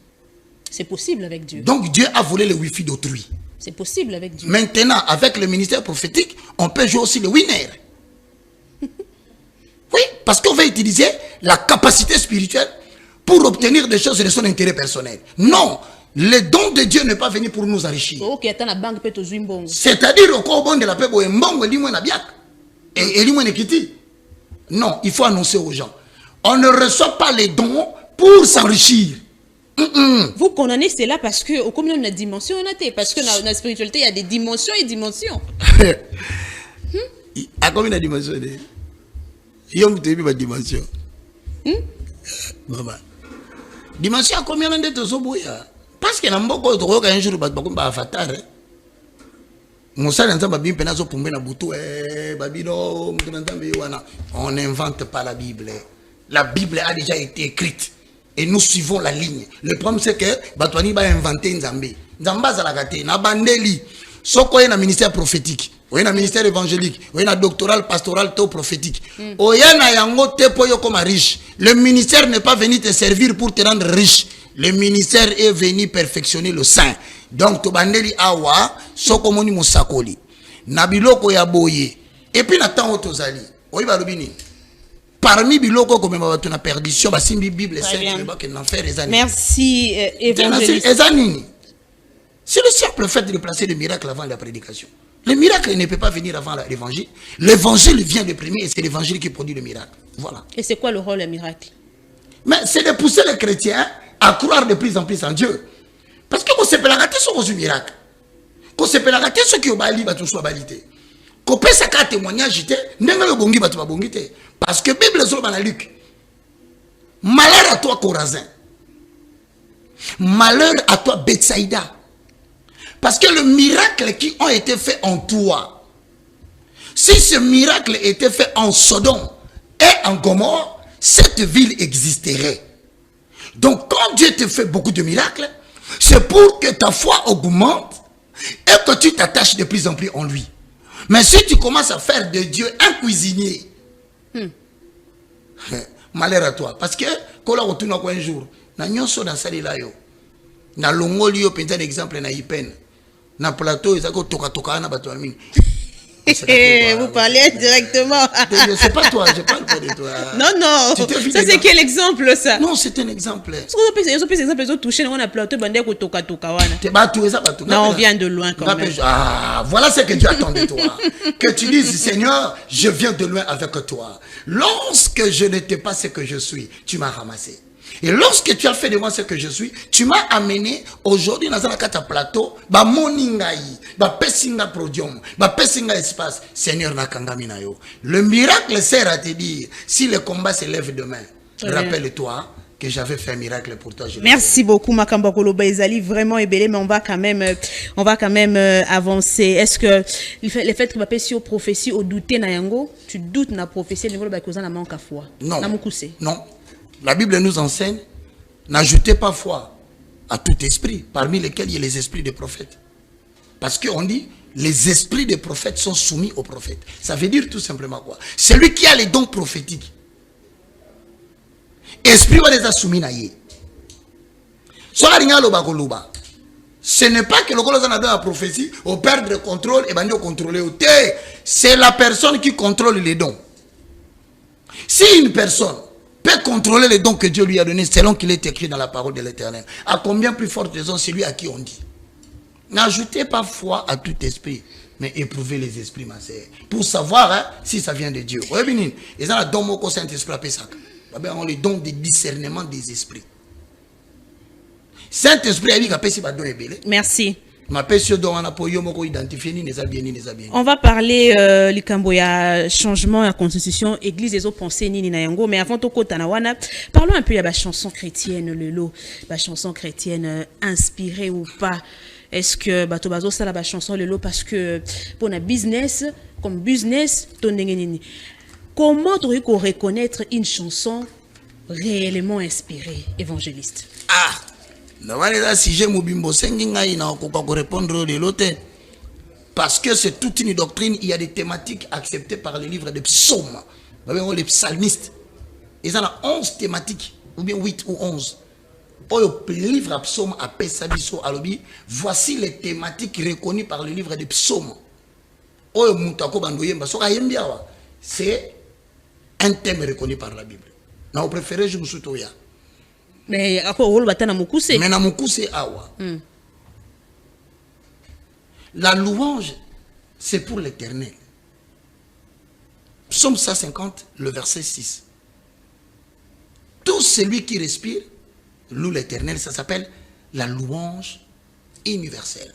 C'est possible avec Dieu. Donc Dieu a volé le Wi-Fi d'autrui. C'est possible avec Dieu. Maintenant, avec le ministère prophétique, on peut jouer aussi le winner. Oui, parce qu'on va utiliser la capacité spirituelle pour obtenir des choses de son intérêt personnel. Non. Le don de Dieu n'est pas venu pour nous enrichir. C'est-à-dire au corps de la paix, non, il faut annoncer aux gens. On ne reçoit pas les dons pour s'enrichir. Vous condamnez cela parce que au combien de dimensions on a été, parce que dans la spiritualité il y a des dimensions et dimensions. À combien de dimensions? Il y a une dimension. Dimension à combien de zoboya? Parce que dans beaucoup de gens, un jour, ils ont avatar. On n'invente pas la Bible. La Bible a déjà été écrite. Et nous suivons la ligne. Le problème, c'est que Batouani va inventer Nzambé. Nzamba Zalagate, Nabandeli. Soko est un ministère prophétique. Ou un ministère évangélique. Ou un doctoral, pastoral, taux prophétique. Ou un yango te poyo comme riche. Le ministère n'est pas venu te servir pour te rendre riche. Le ministère est venu perfectionner le sein. Donc, Tobandeli Awa, Soko Moni Moussakoli, Nabiloko Yaboye, et puis Nathan Otozali. Parmi Biloko, comme on a perdition, c'est une Bible, c'est merci, évangéliste. C'est le simple fait de placer le miracle avant la prédication. Le miracle ne peut pas venir avant l'évangile. L'évangile vient le premier et c'est l'évangile qui produit le miracle. Voilà. Et c'est quoi le rôle du miracle? Mais c'est de pousser les chrétiens à croire de plus en plus en Dieu. Parce que quand c'est la raté sur le miracle, quand c'est la raté sur qui au bali va tout soit balité. Quand peut ça qu'un témoignage n'est pas le bongi va tout bongité. Parce que Bible sur le Luc. Malheur à toi Corazin. Malheur à toi Bethsaïda. Parce que le miracle qui ont été faits en toi, si ce miracle était fait en Sodome et en Gomorrhe, cette ville existerait. Donc quand Dieu te fait beaucoup de miracles, c'est pour que ta foi augmente et que tu t'attaches de plus en plus en lui. Mais si tu commences à faire de Dieu un cuisinier, malheur à toi. Parce que quand on retourne un jour, dans salle là yo, na longoli yo penza exemple na ipen, na plateau ils ako toka na bato amini. Vous parlez directement. C'est pas toi, je parle pas de toi. Non. Ça c'est quel exemple ça? Non, c'est un exemple. Est-ce que vous avez exemple ils ont touché on a plateau bandé ko toka wana. Non, on vient de loin quand même. Ah, voilà ce que Dieu attend de toi. Que tu dises Seigneur, je viens de loin avec toi. Lorsque je n'étais pas ce que je suis, tu m'as ramassé. Et lorsque tu as fait de moi ce que je suis, tu m'as amené aujourd'hui dans un plateau, ba moningai, ba pesinga prodium, ba pesinga espace. Seigneur nakangami na yo. Le miracle sert à te dire, si le combat se lève demain, rappelle-toi que j'avais fait un miracle pour toi. Merci beaucoup Makamba Koloba Ezali, vraiment ébélé, mais on va quand même avancer. Est-ce que le fait que tu si aux prophéties au douter na yango, tu doutes na prophétie niveau ba cause na manque à foi? Non. Na mukuse. Non. La Bible nous enseigne, n'ajoutez pas foi à tout esprit, parmi lesquels il y a les esprits des prophètes. Parce qu'on dit, les esprits des prophètes sont soumis aux prophètes. Ça veut dire tout simplement quoi? Celui qui a les dons prophétiques, esprit va les assoumis naïe. Ce n'est pas que le gars dans la prophétie, au perdre le contrôle et ben contrôler. C'est la personne qui contrôle les dons. Si une personne peut contrôler les dons que Dieu lui a donnés selon qu'il est écrit dans la parole de l'Éternel, à combien plus forte raison celui à qui on dit? N'ajoutez pas foi à tout esprit, mais éprouvez les esprits, ma sœur, pour savoir si ça vient de Dieu. Ils ont le don au Saint-Esprit, on les dons de discernement des esprits. Saint-Esprit a dit qu'il merci. On va parler du changement de la constitution, église des autres pensées ni nayango, mais avant tout wana, parlons un peu de la chanson chrétienne, le lot, la chanson chrétienne inspirée ou pas. Est-ce que batobazo ça la chanson le lot parce que pour un business comme business comment tu reconnaître une chanson réellement inspirée, évangéliste? Si j'ai répondre de l'autre, parce que c'est toute une doctrine, il y a des thématiques acceptées par les livres des psaumes. Les psalmistes, ils ont 11 thématiques, ou bien 8 ou 11. Le livre à psaume à Pesabiso Alobi, voici les thématiques reconnues par le livre des psaumes. C'est un thème reconnu par la Bible. Nous préférons je me souviens. Mais après on va t'en mukuse. Mais na mukuse awa. La louange c'est pour l'Éternel. Psaume 150 le verset 6. Tout celui qui respire loue l'Éternel, ça s'appelle la louange universelle.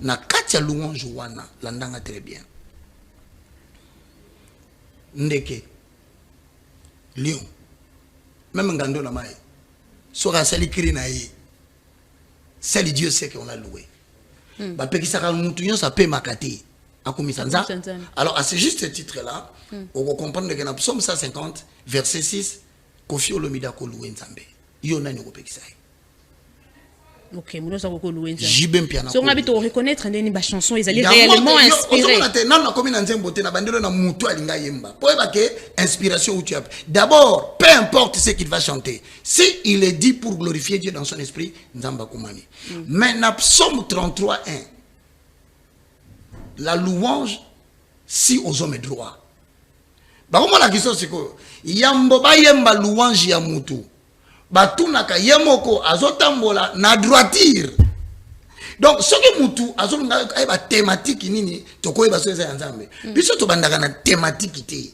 Na katia louange wana landanga très bien. Ndeke lion même ngando na mai sera celle qui naïe. Celle Dieu sait qu'on a loué. Ça peut makati. Alors à ce juste titre là, on va comprendre que dans Psaume 150 verset 6, Kofi Olomida ko loué Nzambe. Yona ni kopekisa. OK, nous ça ko loué Nzambe. Jibem piano. So on habite reconnaître ndeni ba chanson ils allaient réellement inspirer. Na komi na nzembo te na bandelo na mutu alinga yemba. Po eba ke inspiration ou tu as. D'abord, peu importe ce qu'il va chanter, si il est dit pour glorifier Dieu dans son esprit, Nzamba kumani. Mais na Psaume 33:1, la louange si aux hommes droits. Ba comment la question c'est que yambo ba yemba louange ya mutu. Batunaka yemoko azotambola na droiture. Donc ce que mutu azolunga ba thématique nini tokoyeba so eza nzambe. Biso to bandaka na thématique té.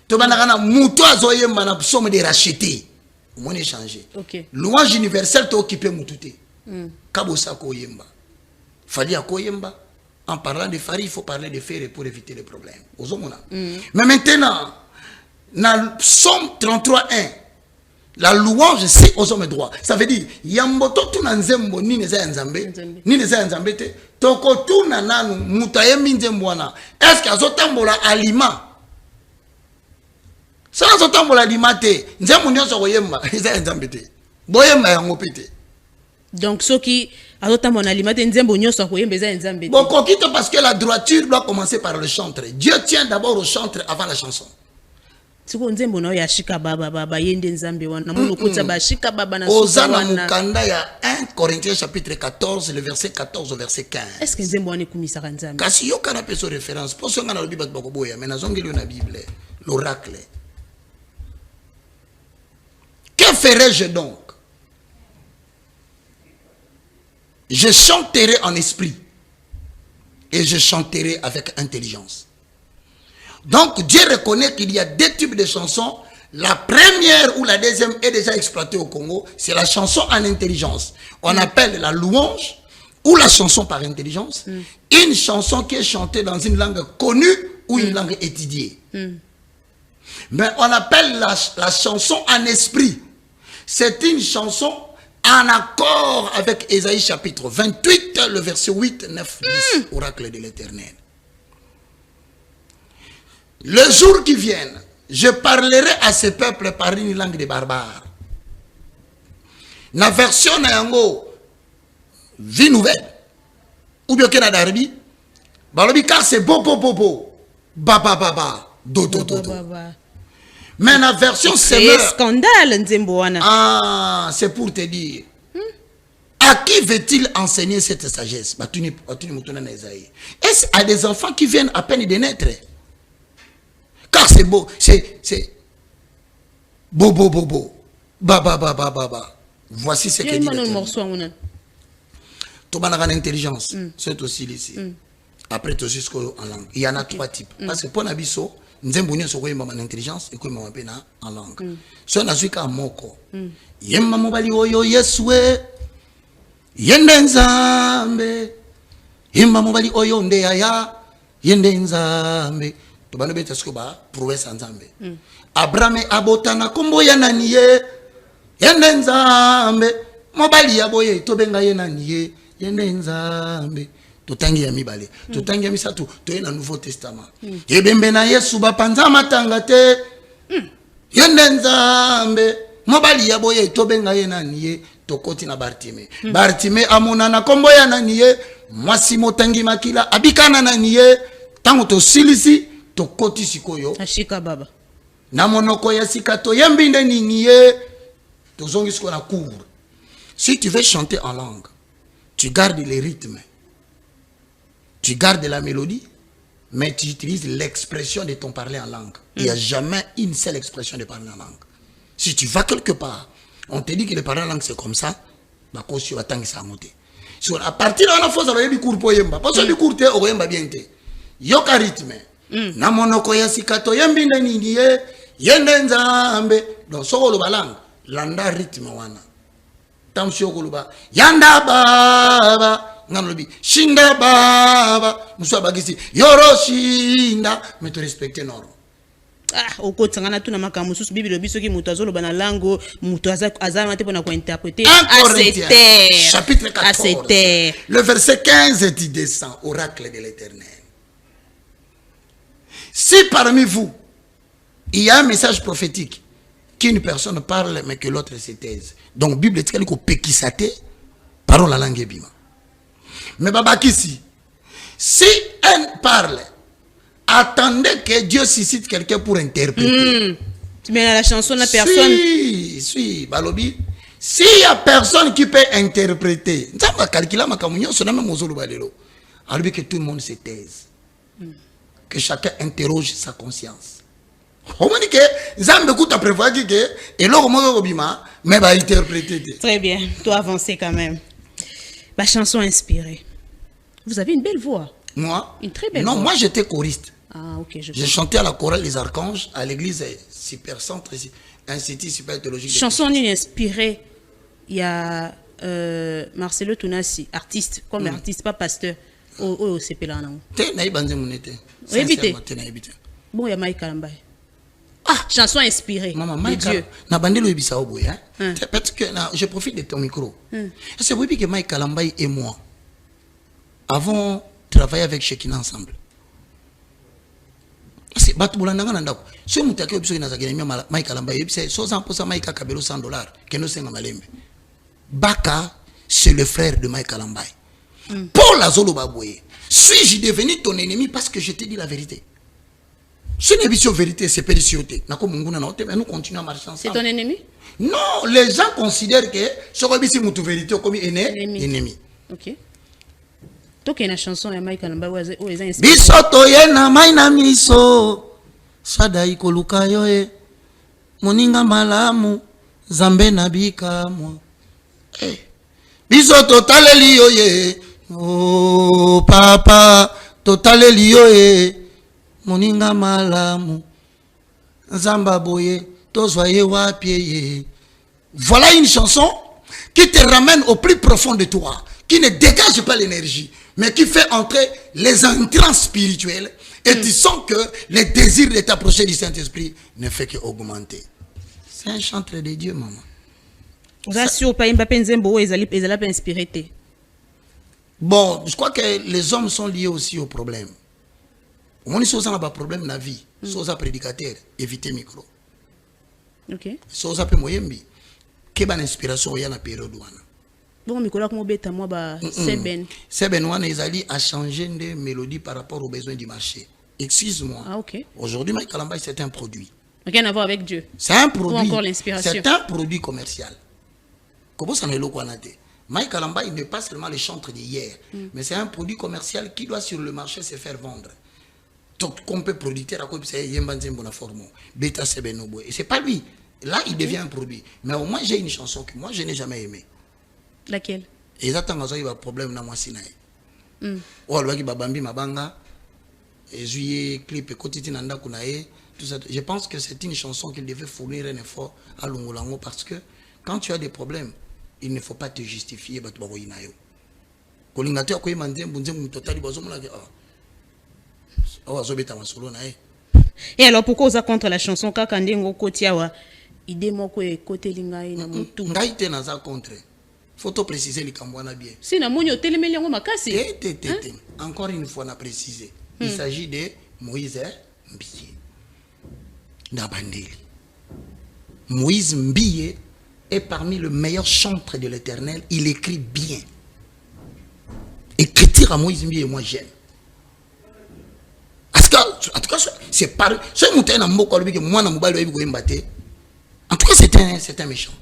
To bandaka na mutu azoyemba na psaume de racheter. On échanger. OK. Louange universelle to occuper mutu té. Kabosa ko yemba. Fali akoyemba. En parlant de fari, il faut parler de faire pour éviter les problèmes. Mais maintenant, dans Psaume 33:1, la louange c'est aux hommes droits. Ça veut dire yamboto tu nanzembo ni neza nzambe ni neza nzambe te toko tu nananu mutayembi nzembwana. Est-ce que azotambola alima? Ça azotambola alima te nzembo nyonso koyemba neza nzambe te. Boyemba yango pete. Donc ceux qui alors mon alimenter nzembo nyoso ko yembeza nzambe. Bon kokito parce que la droiture doit commencer par le chantre. Dieu tient d'abord au chantre avant la chanson. Siko nzembo na ya shika baba yende nzambe wana muno kutsa ba shika baba na Ozana mukanda ya 1 Corinthiens chapitre 14 le verset 14 au verset 15. Est-ce que nzembo wana kumisa nzambe? Kasi yo kana peso référence pour songa na lobi bat bakoboya mais nazongeli na Bible l'oracle. Que ferais-je donc? Je chanterai en esprit et je chanterai avec intelligence. Donc Dieu reconnaît qu'il y a deux types de chansons. La première ou la deuxième est déjà exploitée au Congo. C'est la chanson en intelligence. On appelle la louange ou la chanson par intelligence. Une chanson qui est chantée dans une langue connue ou une langue étudiée. Mais on appelle la chanson en esprit. C'est une chanson en accord avec Ésaïe chapitre 28, le verset 8, 9, 10, oracle de l'Éternel. Le jour qui vient, je parlerai à ce peuple par une langue de barbares. La version Nayango, vie nouvelle, ou bien qu'il darbi, car c'est bobo, baba, dodo. Mais la version c'est scandale nzemboana. Ah, c'est pour te dire. À qui veut-il enseigner cette sagesse? Est-ce à des enfants qui viennent à peine de naître? Car c'est beau, c'est bobo, baba. Voici ce que dit l'Éternel. Tout le monde a l'intelligence, c'est aussi ici. Après tout jusqu'en langue. Il y en a trois types. Parce que pour Nabiso, nzembonyo so koyemba en intelligence et koyemba pena en langue. So na zwika moko. Yemba mobali oyo Yesue. Yende nzambe. Yemba mobali oyo ndeya. Yende nzambe. To bano beta skoba prouesse nzambe. Abraham abotana kombo ya naniye. Yende nzambe. Mobali ya boye to benga ye naniye. Yende nzambe. Totangi ya mibale, totangi ya misatu, toye na Nouveau Testament. Ebembe na Yesu bapanza matanga te. Yende nzambe, mobali ya boye tobenga ye naniye, tokoti na Bartime. Bartime amona na kombo ya naniye, mwasi motangi makila abikana naniye, tango to silisi, tokoti sikoyo. Ashika baba. Na monoko ya sikato yembinde niniye, tozongi siko na couvre. Si tu veux chanter en langue, tu gardes les rythmes. Tu gardes la mélodie, mais tu utilises l'expression de ton parler en langue. Il n'y a jamais une seule expression de parler en langue. Si tu vas quelque part, on te dit que le parler en langue c'est comme ça, à partir de là, il faut savoir que cours pour yemba. Parce que cours te o yemba bien te. Yoka rythme. Na monoko ya sikato yembinde niniye yende nzambe. Donc soko lo balang, landa rythme wana. Tamsio kuluba yanda baba. Shinda baba muso bagisi yoro shinda mais te respecter norme. Ah okotanga tuna makamu susu bibilo biso ki muto azolo bana lango muto azama te pona ko interpréter chapitre 14 le verset 15 dit descend oracle de l'Éternel. Si parmi vous il y a un message prophétique qu'une personne parle mais que l'autre se taise, donc Bible dit qu'il faut pekisate parole la langue bima. Mais Babakisi, si elle parle, attendez que Dieu suscite quelqu'un pour interpréter. Tu mets la chanson à personne. Si, Balobi. S'il y a personne qui peut interpréter, alors que tout le monde se taise. Que chacun interroge sa conscience. Très bien, toi avancer quand même. Ma chanson inspirée. Vous avez une belle voix. Moi? Une très belle voix. Non, moi j'étais choriste. Ah, ok, j'ai chanté à la chorale des Archanges, à l'église Super Centre, Institut Super Théologique. Chanson inspirée. Il y a Marcelo Tunasi, artiste, comme artiste, pas pasteur. Oh, c'est là, non? Bon, il y a Mike Kalambaye. Ah, chanson inspirée. Maman, Mike, Dieu. Peut-être que je profite de ton micro. C'est vrai que Mike Kalambaye et moi avons travaillé avec Shekina ensemble. C'est Batoulandanga Nandako. Si vous avez dit Mike Kalambaye, c'est $100 Mike $100 que nous sommes malembe. Baka, c'est le frère de Mike Kalambay. Paul Azolo Baboué, suis-je devenu ton ennemi parce que je t'ai dit la vérité? Ce n'est pas vérité, c'est péricioté. Mais nous continuons à marcher ensemble. C'est ton ennemi? Non, les gens considèrent que ce que c'est vérité comme ennemi. Ok. Donc, il y a une chanson de Mike Kalambay où ils ont inspiré. Bisoto yena maina miso sadai koluka yoe moninga malamu zambe nabika mo bisoto taleli yoye oh papa totaleli yoye moninga malamu zamba boye tozwaye wapie. Voilà une chanson qui te ramène au plus profond de toi, qui ne dégage pas l'énergie, mais qui fait entrer les entrants spirituels. Et tu sens que le désir de t'approcher du Saint-Esprit ne fait qu'augmenter. C'est un chantre de Dieu, maman. Bon, je crois que les hommes sont liés aussi au problème. Au moins, si on a un problème dans la vie, si on a un prédicateur, évitez le micro. Ok. Si on a un moyen, quelle inspiration il y a dans la période. Bon, Nicolas, comment bête moi bah Seben. Seben wana ezali a changé de mélodie par rapport aux besoins du marché. Excuse-moi. Ah ok. Aujourd'hui, Mike Kalambay c'est un produit. Rien à voir avec Dieu. C'est un produit. Ou encore l'inspiration. C'est un produit commercial. Comment ça n'est pas quoi naté? Mike Kalambay n'est pas seulement le chantre d'hier, mais c'est un produit commercial qui doit sur le marché se faire vendre. Donc qu'on peut producteur à côté c'est Yembanzem Bonaformo, Beta Sebenobo. Et c'est pas lui. Là, il devient un produit. Mais au moins j'ai une chanson que moi je n'ai jamais aimée. Laquelle? Exactement, il y a un problème dans moi sinaï. Oh, le qui babambi mabanga, et juillet clip et quotidien nanda kunae, tout ça. Je pense que c'est une chanson qu'il devait fournir un effort à Lungolango parce que quand tu as des problèmes, il ne faut pas te justifier batu baboyinayo. Kolingateur ko yemande mbunze mutotali bazomula ke oh azobeta masolo na e. Et alors pourquoi vous êtes contre la chanson Kakandengo Kotiawa? Idée moko e côté lingai na mutu. Ngai te naza contre. Faut te préciser les Cambouana bien. Si na monyo telemeli yango makasi. Encore une fois, on a précisé. Il s'agit de Moïse Mbiye. Nabandeli. Moïse Mbiye est parmi les meilleurs chantres de l'Éternel. Il écrit bien. Écriture à Moïse Mbiye, moi j'aime. En tout cas, c'est par. Ce mouton a mot que moi na mobile en tout cas, c'est un méchant.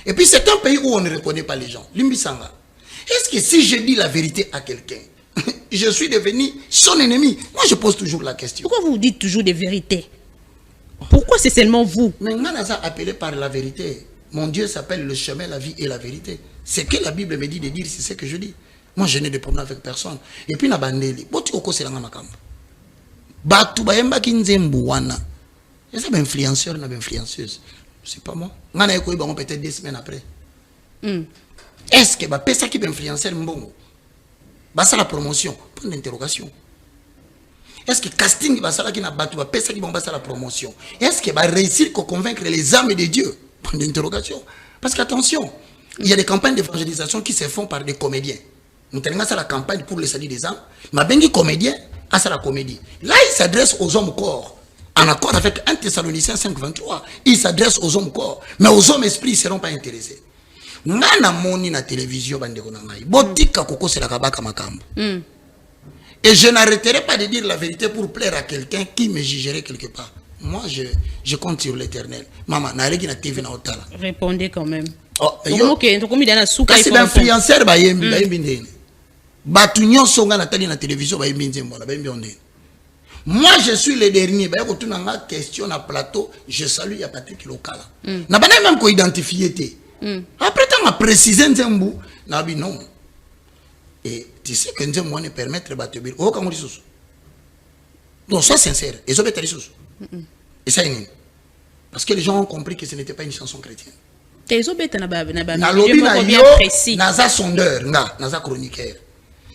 Et puis c'est un pays où on ne reconnaît pas les gens. Limbisanga. Est-ce que si je dis la vérité à quelqu'un, je suis devenu son ennemi? Moi je pose toujours la question. Pourquoi vous dites toujours des vérités? Pourquoi c'est seulement vous? Mais on a appelé par la vérité. Mon Dieu s'appelle le chemin, la vie et la vérité. C'est que la Bible me dit de dire, c'est ce que je dis. Moi je n'ai de problème avec personne. Et puis na bandeli. Boti oko selanga makambo. Batu bayemba kinzembu wana. Et ça influenceur na influenceuse. C'est pas moi. On a écouté peut-être 2 semaines après. Est-ce que ça qui va influencer le bon? Ça la promotion. Point d'interrogation. Est-ce que casting va ça qui n'a battu ça qui va la promotion? Est-ce que va réussir à convaincre les âmes de Dieu? Point d'interrogation. Parce qu'attention, il y a des campagnes d'évangélisation qui se font par des comédiens. Nous tenons ça la campagne pour le salut des âmes. Mais bien les comédiens, ça la comédie. Là, il s'adresse aux hommes corps. En accord avec 1 Thessaloniciens 5:23, il s'adresse aux hommes corps, mais aux hommes esprits ne seront pas intéressés. Nana moni na télévision bandeko na ngai. Botika koko c'est la kabaka makambo. Et je n'arrêterai pas de dire la vérité pour plaire à quelqu'un qui me jugerait quelque part. Moi je compte sur l'Éternel. Maman na regi na TV na otala. Répondez quand même. Oh, OK, donc comme il y a na souka. C'est l'influenceur ba yembi ndeni. Batu nyonso nga na tali na télévision ba yembi nzembo na ba yembi ondeni. Moi, je suis le dernier. Quand on a une question à plateau, je salue à Patrick Lokala. n'a pas même qu'on identifié. Après, tu as précisé Nzembu. n'a dit non. Et tu sais que Nzembu ne permet de battre. Oh, comment tu dis? Donc, sois sincère. Et ça, et ça, parce que les gens ont compris que ce n'était pas une chanson chrétienne. Tu es obété na lobby na sondeur, na chroniqueur.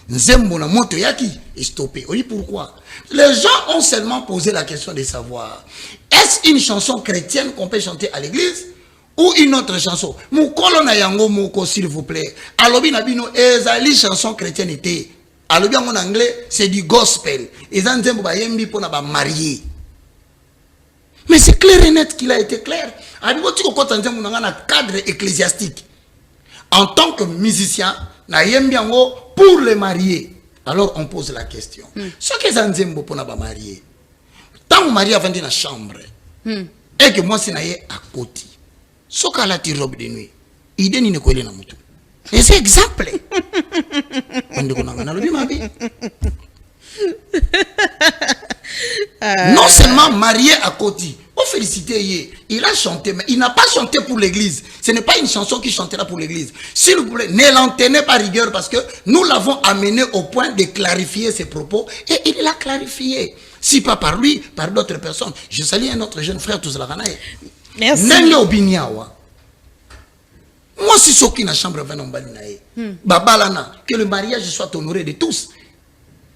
Nzembo na moto yaki est stoppé. Oui, pourquoi? Les gens ont seulement posé la question de savoir, est-ce une chanson chrétienne qu'on peut chanter à l'église ou une autre chanson? Mukolo na yango moko, s'il vous plaît. Alobi na bino ezali chanson chrétienne était. Alobi en anglais, c'est du gospel. Et nzembo ba yembi pona ba marié. Mais c'est clair et net qu'il a été clair. Abiboti ko kota nzembo na cadre ecclésiastique. En tant que musicien, pour les mariés, alors on pose la question. Ce que c'est un pour les mariés. Tant que marié a vendu dans la chambre, et que moi c'est à côté, ce qu'elle a tiré robe de nuit, il n'est pas collé dans mon. Et c'est exemple. Non seulement marié à côté, on félicite, il a chanté, mais il n'a pas chanté pour l'église. Ce n'est pas une chanson qui chantera pour l'église. S'il vous plaît, ne l'en tenez pas rigueur parce que nous l'avons amené au point de clarifier ses propos et il l'a clarifié. Si pas par lui, par d'autres personnes. Je salue un autre jeune frère, tous la Ranaï. Merci. Moi, si ce qui n'a chambre va Babalana, que le mariage soit honoré de tous.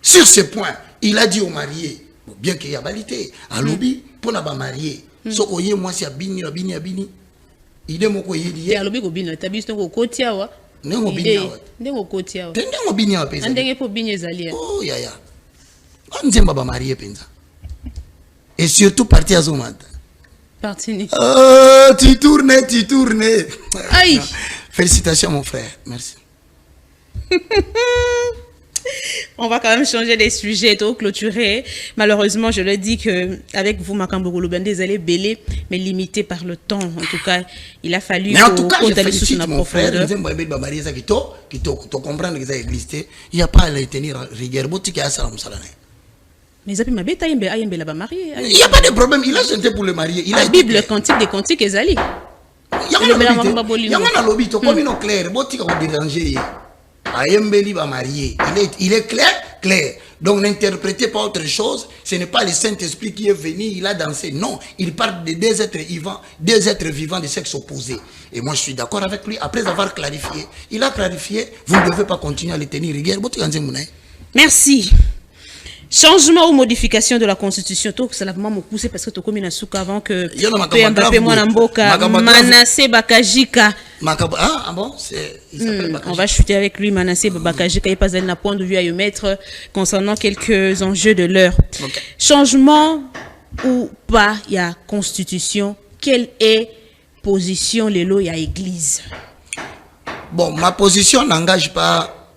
Sur ce point, il a dit aux mariés, bien qu'il y a balité, à lobby, pour ne pas marier. Ce que moi, c'est Abini. Il est mon coïe. Il est lobby, il est habillé au côté. Il est habillé au côté. Il est habillé au côté. Il est habillé au côté. On ne pas marier. Et surtout, partir à Zomad. Tu tournes. Aïe. Félicitations mon frère, merci. On va quand même changer les sujets, tout clôturer. Malheureusement, je le dis que avec vous, Makambouroulou, ben désolé, belé, mais limité par le temps. En tout cas, il a fallu. Mais en tout cas, je félicite mon frère. Qui comprendre que ça existait. Il n'y a pas à les tenir rigueur. Mais il n'y a pas de problème, il a chanté pour le marier. Il a Bible, cantique des cantiques, Ezali. Il y a un lobby, tu comme une clair, tu vas déranger. Il est clair. Donc n'interprétez pas autre chose. Ce n'est pas le Saint-Esprit qui est venu, il a dansé. Non, il parle de deux êtres vivants de sexe opposé. Et moi je suis d'accord avec lui. Après avoir clarifié, il a clarifié, vous ne devez pas continuer à les tenir rigueur. Merci. Changement ou modification de la constitution, tout ça l'a vraiment poussé parce que tu comme une souka avant que Mbappé Mwanamboka Manassé Bakajika. Ah bon, il s'appelle Bakajika. On va chuter avec lui Manassé Bakajika et pas un point de vue à y mettre concernant quelques enjeux de l'heure. Okay. Changement ou pas il y a constitution, quelle est position les lois il y a église? Bon, ma position n'engage pas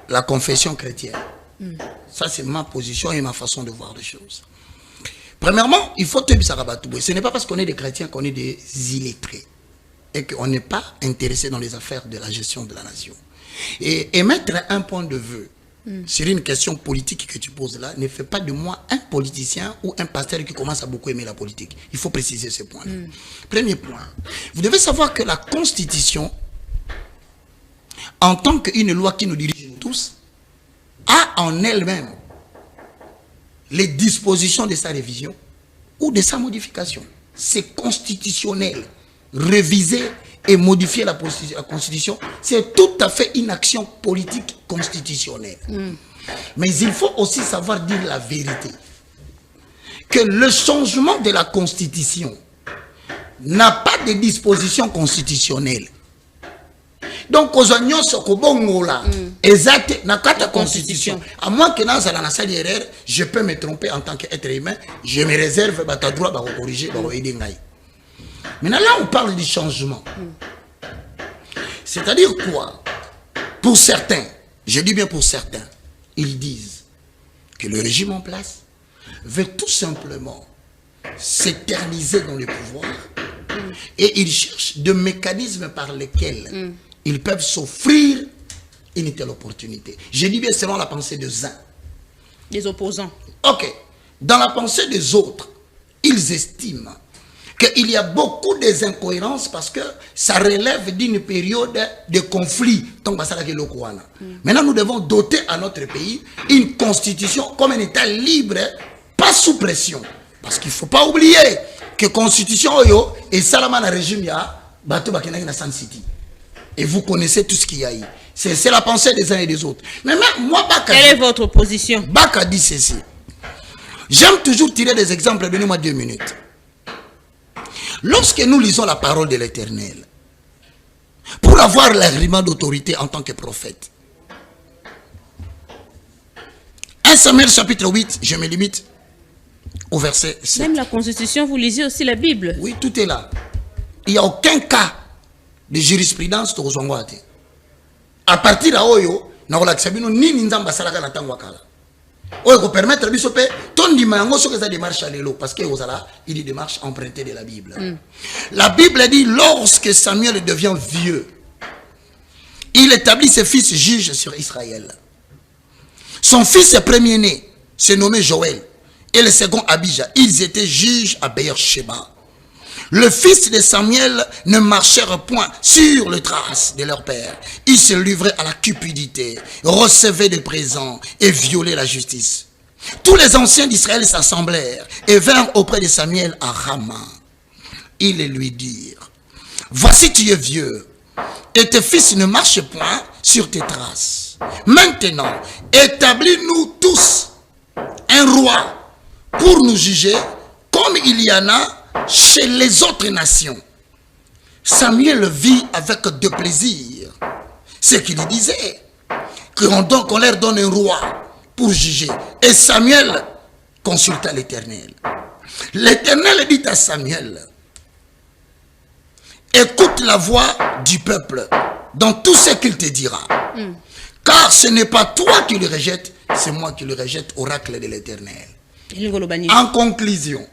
la confession chrétienne. Ça, c'est ma position et ma façon de voir les choses. Premièrement, il faut te dire ce n'est pas parce qu'on est des chrétiens qu'on est des illettrés et qu'on n'est pas intéressé dans les affaires de la gestion de la nation. Et émettre un point de vue sur une question politique que tu poses là ne fait pas de moi un politicien ou un pasteur qui commence à beaucoup aimer la politique. Il faut préciser ce point-là. Premier point, vous devez savoir que la Constitution, en tant qu'une loi qui nous dirige tous, a en elle-même les dispositions de sa révision ou de sa modification. C'est constitutionnel. Réviser et modifier la Constitution, c'est tout à fait une action politique constitutionnelle. Mais il faut aussi savoir dire la vérité. Que le changement de la Constitution n'a pas de dispositions constitutionnelles. Donc, aux oignons, ce qu'on là, exact, dans la Constitution. À moins que dans la salle d'erreur, je peux me tromper en tant qu'être humain, je me réserve le droit de corriger, de aider. Maintenant, là, on parle du changement. C'est-à-dire quoi? Pour certains, je dis bien pour certains, ils disent que le régime en place veut tout simplement s'éterniser dans le pouvoir et ils cherchent des mécanismes par lesquels ils peuvent s'offrir une telle opportunité. Je dis bien selon la pensée des uns. Des opposants. Ok. Dans la pensée des autres, ils estiment qu'il y a beaucoup d'incohérences parce que ça relève d'une période de conflit. Maintenant, nous devons doter à notre pays une constitution comme un État libre, pas sous pression. Parce qu'il ne faut pas oublier que la constitution est Salaman régime na San City. Et vous connaissez tout ce qu'il y a eu. C'est la pensée des uns et des autres. Mais même moi, Baka, quelle est votre position? Baka dit ceci. J'aime toujours tirer des exemples. Donnez-moi 2 minutes. Lorsque nous lisons la parole de l'Éternel, pour avoir l'agrément d'autorité en tant que prophète, 1 Samuel chapitre 8, je me limite au verset 7. Même la Constitution, vous lisez aussi la Bible? Oui, tout est là. Il n'y a aucun cas de jurisprudence to kozongwa te. À partir de oyo na kolakisa bino nini nzamba salaka na tango kala. Oyo ko permettre biso pe ton dimango so que ça démarche à l'élo parce que ozala il y démarche empruntée de la Bible. La Bible dit lorsque Samuel devient vieux, il établit ses fils juges sur Israël. Son fils premier-né se nommait Joël et le second Abijah. Ils étaient juges à Beersheba. Le fils de Samuel ne marchèrent point sur les traces de leur père. Ils se livraient à la cupidité, recevaient des présents et violaient la justice. Tous les anciens d'Israël s'assemblèrent et vinrent auprès de Samuel à Rama. Ils lui dirent, voici tu es vieux et tes fils ne marchent point sur tes traces. Maintenant, établis-nous tous un roi pour nous juger comme il y en a chez les autres nations. Samuel vit avec de plaisir ce qu'il disait, qu'on leur donne un roi pour juger. Et Samuel consulta l'Éternel. L'Éternel dit à Samuel, écoute la voix du peuple dans tout ce qu'il te dira. Car ce n'est pas toi qui le rejettes, c'est moi qui le rejette, oracle de l'Éternel. En conclusion,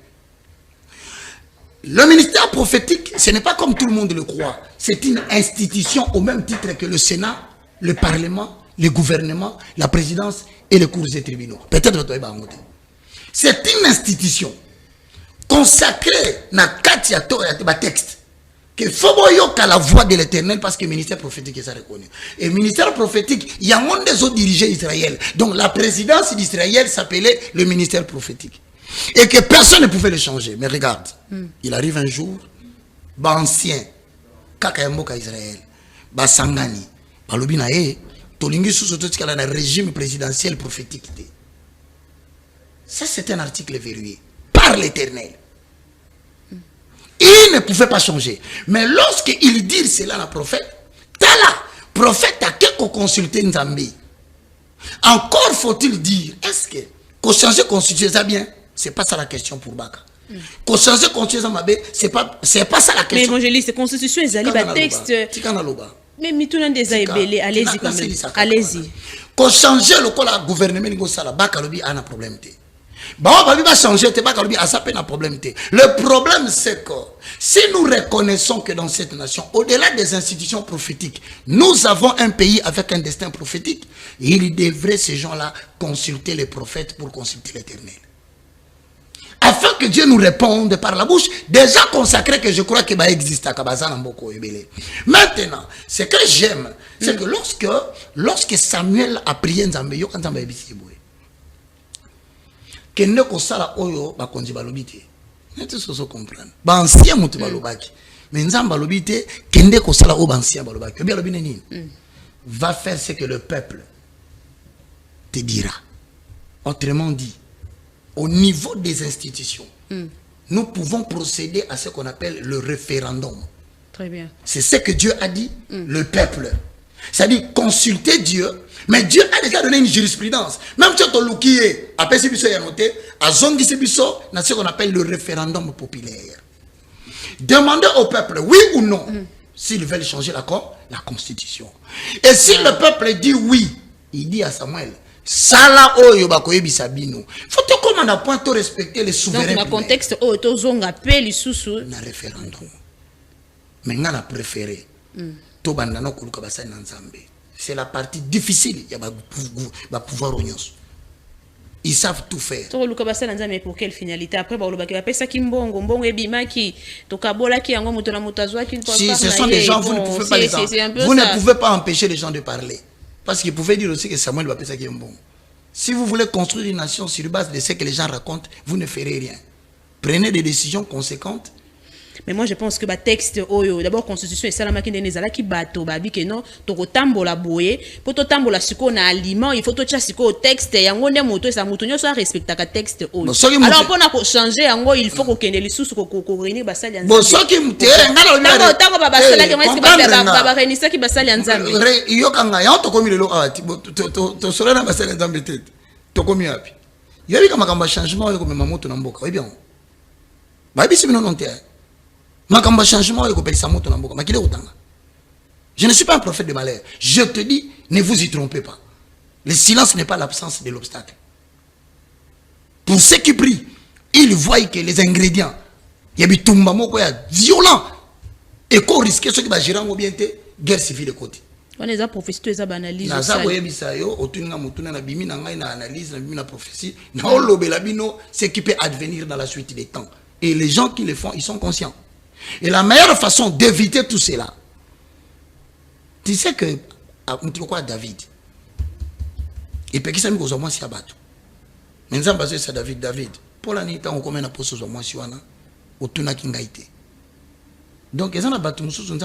le ministère prophétique, ce n'est pas comme tout le monde le croit. C'est une institution au même titre que le Sénat, le Parlement, le gouvernement, la présidence et les cours et tribunaux. Peut-être que c'est une institution consacrée dans Katia Torah texte. Que faut que la voix de l'Éternel parce que le ministère prophétique est reconnu. Et le ministère prophétique, il y a un des autres dirigeants Israël. Donc la présidence d'Israël s'appelait le ministère prophétique. Et que personne ne pouvait le changer. Mais regarde, il arrive un jour, ancien, Kakayamboka Israël, Sangani, Balobinae, Tolingi sous un régime présidentiel prophétique. Ça, c'est un article verrouillé par l'Éternel. Il ne pouvait pas changer. Mais lorsqu'il dit cela à la prophète, Tala, prophète a quelqu'un consulté Nzambi. Encore faut-il dire, est-ce que qu'on change constitution ça bien? C'est pas ça la question pour Baka. Qu'on change constitution Mabé, c'est pas ça la question. Mais évangéliste, constitution est allée bas texte. Mais mituna des aibelé, allez-y quand même. Allez-y. Qu'on change le gouvernement ngo sala Baka lobi a un problème. Va changer, le problème c'est que si nous reconnaissons que dans cette nation, au-delà des institutions prophétiques, nous avons un pays avec un destin prophétique, il devrait ces gens-là consulter les prophètes pour consulter l'Éternel. Afin que Dieu nous réponde par la bouche des gens consacrés que je crois qu'il existe à Kabazan. Maintenant, ce que j'aime, c'est que lorsque Samuel a prié Nzambe, kende ko sala oyo ba konzi balobité nete soso comprendre ba ancien mutu balobaki mais nzamba balobité kende ko sala o ba ancien balobaki bien lobine nini va faire ce que le peuple te dira. Autrement dit, au niveau des institutions, nous pouvons procéder à ce qu'on appelle le référendum. Très bien. C'est ce que Dieu a dit, le peuple. C'est-à-dire consulter Dieu. Mais Dieu a déjà donné une jurisprudence. Même si tu as après ce biso noté, à zone ce biso, dans ce qu'on appelle le référendum populaire. Demandez au peuple, oui ou non, s'ils veulent changer la constitution. Et si le peuple dit oui, il dit à Samuel, Sala oyo bakoyebi sabino. Faut que comme on a point de respecter les souverains. Donc dans le contexte où to zonga pe lisusu na référendum. Mais on a préféré to bandana koluka basali na Nzambe. C'est la partie difficile, il y a pouvoir onyos. Ils savent tout faire. To koluka basali na Nzambe pour quelle finalité? Après ba lobaki ba pesa ki mbongo ebimaki to kabola ki yango moto na mutazwa ki ko. Si ce sont des gens vous ne pouvez pas les vous ne pouvez pas empêcher les gens de parler. Parce qu'il pouvait dire aussi que Samuel va penser qu'il est bon. Si vous voulez construire une nation sur base de ce que les gens racontent, vous ne ferez rien. Prenez des décisions conséquentes. Mais moi je pense que le texte, d'abord constitution et salama qui n'est qui bateau, babi que non, toko tambola boye, pour to tambola siko na aliment, il faut to tia siko texte, yango ne moto sa moto nyo so respecta ka texte oyo. Alors pour na ko changer yango, il faut ko kende lisusu ko réunir basali nzambe. Bon soki mtere ngalo tango baba sala ke mwesi baba renisa ki basali nzambe. Yo kanga ya to komi lelo awati to solo na basali nzambe tete. To komi api. Yo bi kama kamba changement yo ko mema moto na mboka, oui bien. Ba bi sibino non te. Makamba changement ko pelisa moto na mboka, makile utanga. Je ne suis pas un prophète de malheur. Je te dis, ne vous y trompez pas. Le silence n'est pas l'absence de l'obstacle. Pour ceux qui prient, ils voient que les ingrédients, il y a des tombamoko violents. Et qu'on risque ceux qui vont gérer en bien guerre civile de côté. On est à prophétie, tu es à analyse. Ce qui peut advenir dans la suite des temps. Et les gens qui le font, ils sont conscients. Et la meilleure façon d'éviter tout cela, tu sais que, David, et puis qui s'est mis aux hommes si abattu. Mais nous avons basé sur David. Pour l'année, on commence à poser aux hommes si on a au tuna kingaïté. Donc, ils ont abattu nous sous un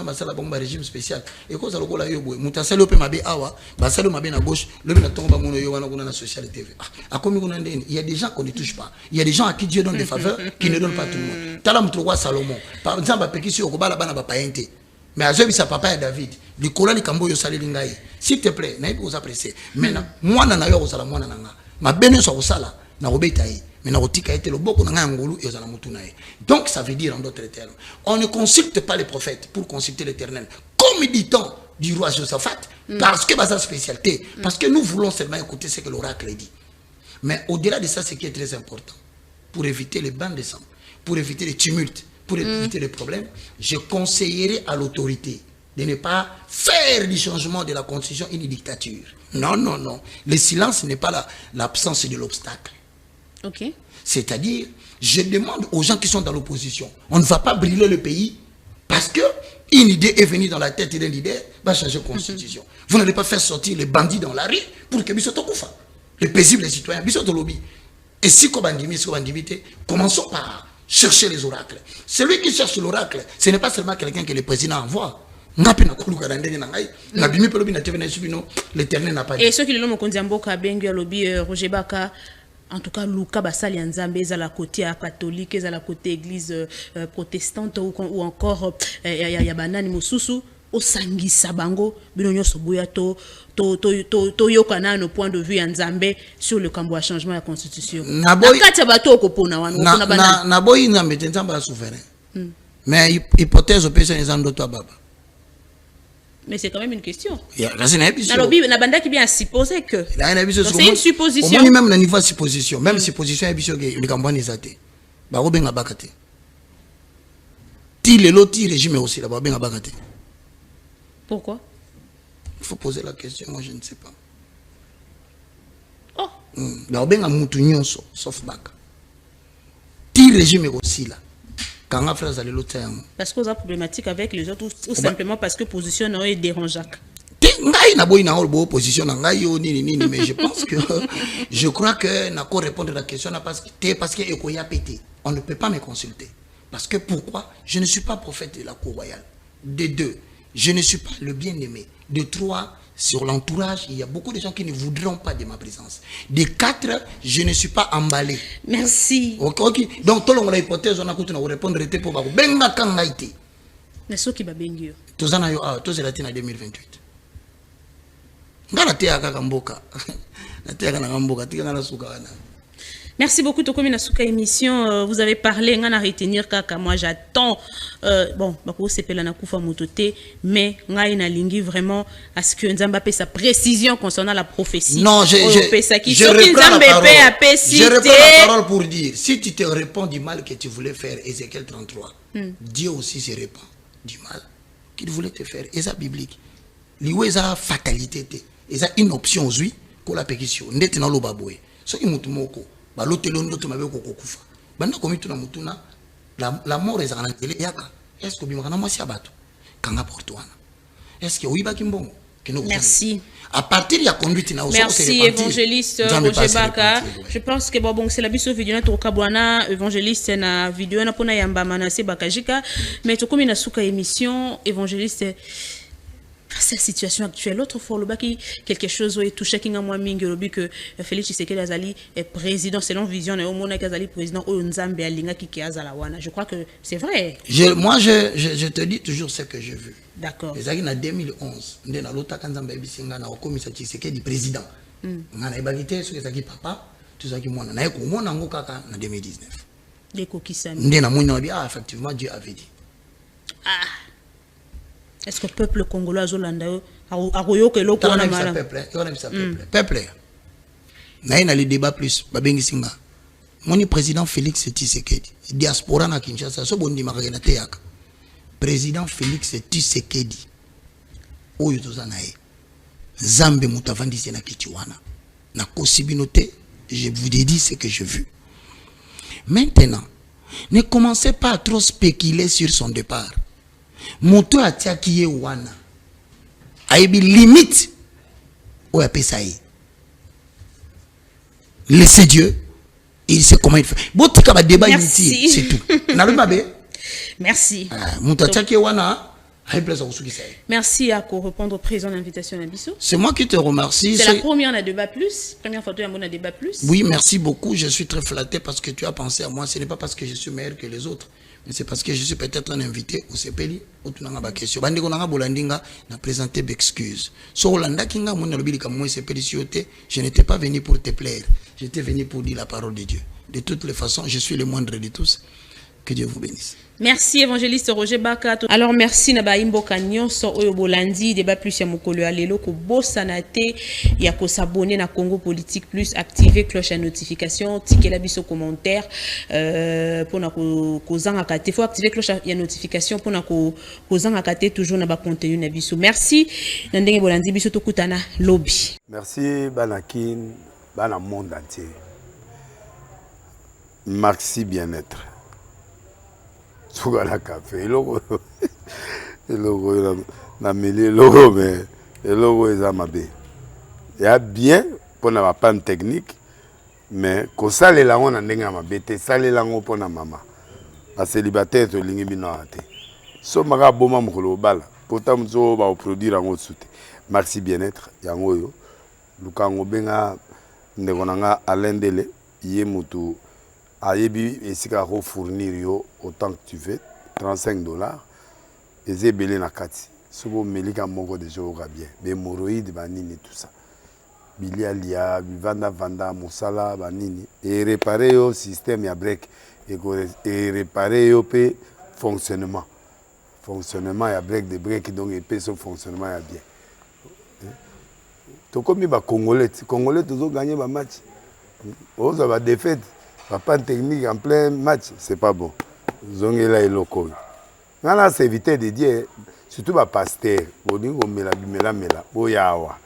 régime spécial. Et quand ça le colle à Yobo, Moutasalo peut m'aber awa, Basalo m'aber à gauche, le bien tombe à mon yoana dans la sociale TV. À comme il y a des gens qu'on ne touche pas. Il y a des gens à qui Dieu donne des faveurs qui ne donnent pas tout le monde. Talam Troua Salomon. Par exemple, à Pékissi, au Kobala Bana Bapaente. Mais à Zébi, sa papa et David. Les colons, les Camboyo Salilingaï. S'il te plaît, n'a pas vous apprécier. Maintenant, moi, n'a pas vous moi, n'a ma benne sur le sala, n'a pas été. Mais n'a pas été le beaucoup n'a ngolu et aux mutunaï. Donc, ça veut dire en d'autres termes, on ne consulte pas les prophètes pour consulter l'Éternel. Comme dit-on du roi Josaphat, parce que c'est sa spécialité, parce que nous voulons seulement écouter ce que l'oracle dit. Mais au-delà de ça, ce qui est très important, pour éviter les bains de sang, pour éviter les tumultes, pour éviter les problèmes, je conseillerais à l'autorité de ne pas faire du changement de la constitution une dictature. Non, non, non. Le silence n'est pas l'absence de l'obstacle. Ok. C'est-à-dire, je demande aux gens qui sont dans l'opposition, on ne va pas brûler le pays parce que une idée est venue dans la tête d'un leader, va changer la constitution. Vous n'allez pas faire sortir les bandits dans la rue pour que Bissot Koufa. Les paisibles, les citoyens, Bissot lobby. Et si commençons par chercher les oracles. Celui qui cherche l'oracle, ce n'est pas seulement quelqu'un que le président envoie. L'Éternel n'a pas dit. Et ceux qui l'ont Kondiamboka, Bengue, lobby, Roger Baka, en tout cas, Luka Basali Nzambe, à la côté catholique, à la côté église protestante ou encore Yabanani Mosusu, au Sangi Sabango, Binonyo Sobuya to yokana no point de vue Nzambe sur le cambo à changement de la constitution. Naboyi Nzambe Nzambe souverain. Mais hypothèse au péché des Andoto Baba. Mais c'est quand même une question. C'est une supposition. Même le niveau de supposition, même supposition est bien que les campagnes sont athées. Baroben a bakate. Ti le loti régime aussi là, baroben a bakate. Pourquoi? Il faut poser la question, moi je ne sais pas. Oh. Baroben a moutounion sauf bak. Ti régime aussi là. Parce qu'on a problématique avec les autres ou simplement parce que position est dérangeante. Mais je pense que je crois que n'a qu'à répondre à la question parce que on ne peut pas me consulter. Parce que pourquoi? Je ne suis pas prophète de la cour royale. De deux, je ne suis pas le bien-aimé. De trois, sur l'entourage, il y a beaucoup de gens qui ne voudront pas de ma présence. De quatre, je ne suis pas emballé. Merci. Ok. Donc, tout le monde a l'hypothèse, on a pu répondre pour vous. Benga kangaïté. Mais ce qui va bien. Tous en a tous en 2028. Ngana te aka kamboka. Na te aka na kamboka, tika na suka wana. Merci beaucoup, Tokomi Nasuka émission. Vous avez parlé, on a retenir kaka. Moi, j'attends. Bon, bako sepela na kufa mototé, mais ngai na lingi vraiment à ce que Nzamba paie sa précision concernant la prophétie. Non, je reprends la parole pour dire, si tu te réponds du mal que tu voulais faire, Ézéchiel 33, Dieu aussi se répand du mal qu'il voulait te faire. Et ça biblique. Liwe za fatalité, et ça une option oui, pour la pétition. Net na lo baboué. So imutumoko. La mort est en télé. Est-ce que merci. À partir de la conduite, merci évangéliste Roger Baka. Je pense que bon c'est la biso vidéo na tokabwana évangéliste na vidéo na pona yamba manase bakajika mais tokomi na suka émission évangéliste. Cette situation actuelle, l'autre fois, quelque chose où il touchait qui moi mingi que Félix Tshisekedi Azali est président selon vision et au monde Azali président au Nzambe alinga qui azalawana. Je crois que c'est vrai. Moi je te dis toujours ce que j'ai vu. D'accord. Les années en 2011, ndena lota kanzamba bisinga na okomisa Tshisekedi président. Ngana ibagité ce que papa, tout ça qui mona na ko mona ngokaka na 2019. Les kokisami. Ndena mona bi effectivement Dieu avait dit. Ah. Est-ce que le peuple congolais a Aroyo que l'autre on a vu ça peuple. Naïna le débat plus babengi singa. Mon président Félix Tshisekedi diaspora na Kinshasa so bondi makagena te yaka. Président Félix Tshisekedi oyo tozana ye. Zambe mutavandisi na kitiwana. Na kosibinote, je vous ai dit ce que j'ai vu. Maintenant, ne commencez pas à trop spéculer sur son départ. Moto atiaki ye wana. Aibi limite oya pesaye. Laissez Dieu, il sait comment il fait. Botika ba débat inutile, c'est tout. Nalumabe. Merci. Moto atiaki ye wana. Merci à répondre au président de l'invitation à Bissot. C'est moi qui te remercie. C'est la première à débat plus. Première fois que tu as débat plus. Oui, merci beaucoup. Je suis très flatté parce que tu as pensé à moi. Ce n'est pas parce que je suis meilleur que les autres, mais c'est parce que je suis peut-être un invité au CPLI. Au Tunanga question. Bandeko nanga bolandinga n'a présenté d'excuses. So Olanda kinga mon lobby comme moi CPLI sioté. Je n'étais pas venu pour te plaire. J'étais venu pour dire la parole de Dieu. De toutes les façons, je suis le moindre de tous. Que Dieu vous bénisse. Merci évangéliste Roger Baka. Alors merci na baimbo kanyon so oyo bolandi débat plus ya mokolo alelo ko bosanate ya ko s'abonner na Congo Politique Plus, activer cloche à notification, tikela biso commentaire pour na ko zanga kate, faut activer cloche à notification pour na ko zanga kate toujours na ba contenu na biso. Merci na ndenge bolandi biso tokutana lobby. Merci banakin bana monde entier. Merci bien-être. Sougala café, logo na mêlé logo mais logo est mabe. Il y a bien pour na panne technique mais ko sale la on ndenge mabe te sale la ngo pour na mama. A célibataire to lingi bino ate. So maka boma mokolo bala pourtant zo ba produire ngo soute. Merci bien-être yango yo. Lukango benga ndeko nanga alendele yé mutu Ayebi esika ko fournir yo autant que tu veux, $35. Et c'est belé na kati. Sobo melika moko de jo bien. Be moroïde banini tout ça. Bilia lia, vanda mosala banini et réparer yo système ya break et réparer yo pe fonctionnement. Fonctionnement ya break de break donc et pe son fonctionnement ya bien. To comme ba congolais toujours gagner ba match. On ça va défaite. Pas de technique en plein match, c'est pas bon. Zongela et loco. Nana c'est éviter de dire surtout ba pasteur, bodingo mela boyawa.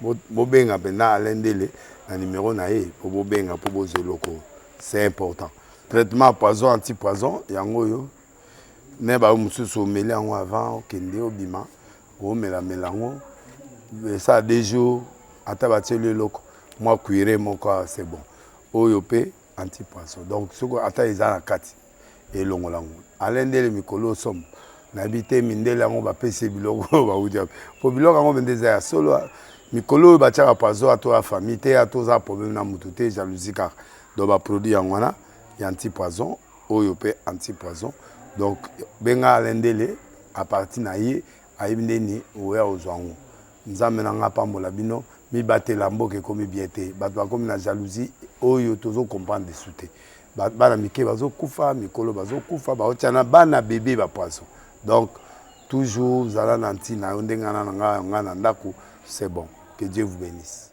Bo benga pena alendele na numéro na e pour bo benga pour bo loco. C'est important. Traitement poison anti-poison yango yo. Ne ba mususu meli yango avant kende obima. O mela ngo. Ça des jours ata le loco. Moi cuire mon corps c'est bon. Oyope anti-poisson. Donc, ce qu'on attend, ils ont la carte. Et l'on l'a. Alain de Mikolo somme. N'habité Mindela, on va payer Biloko. Pour Biloko, on va des solo. Mikolo, va tirer à poisson à toi, famille, à tous les problèmes dans Moutouté, jalousie, car donc, va produire en wana, il y a anti-poison, Oyope anti-poison. Donc, Benga Alain Dele, à partir d'Aïe, Aïbndeni, ou aux Zouango. Nous amenons pas mon labino. Mi batte lambo ke komi biete batwa komi na jalousie oyo tozo comprendre de souté bana mike bazo kufa mikolo bazo kufa ba otiana bana bébé ba poisson donc toujours zala nanti na ndenga na nga na ndako c'est bon que Dieu vous bénisse.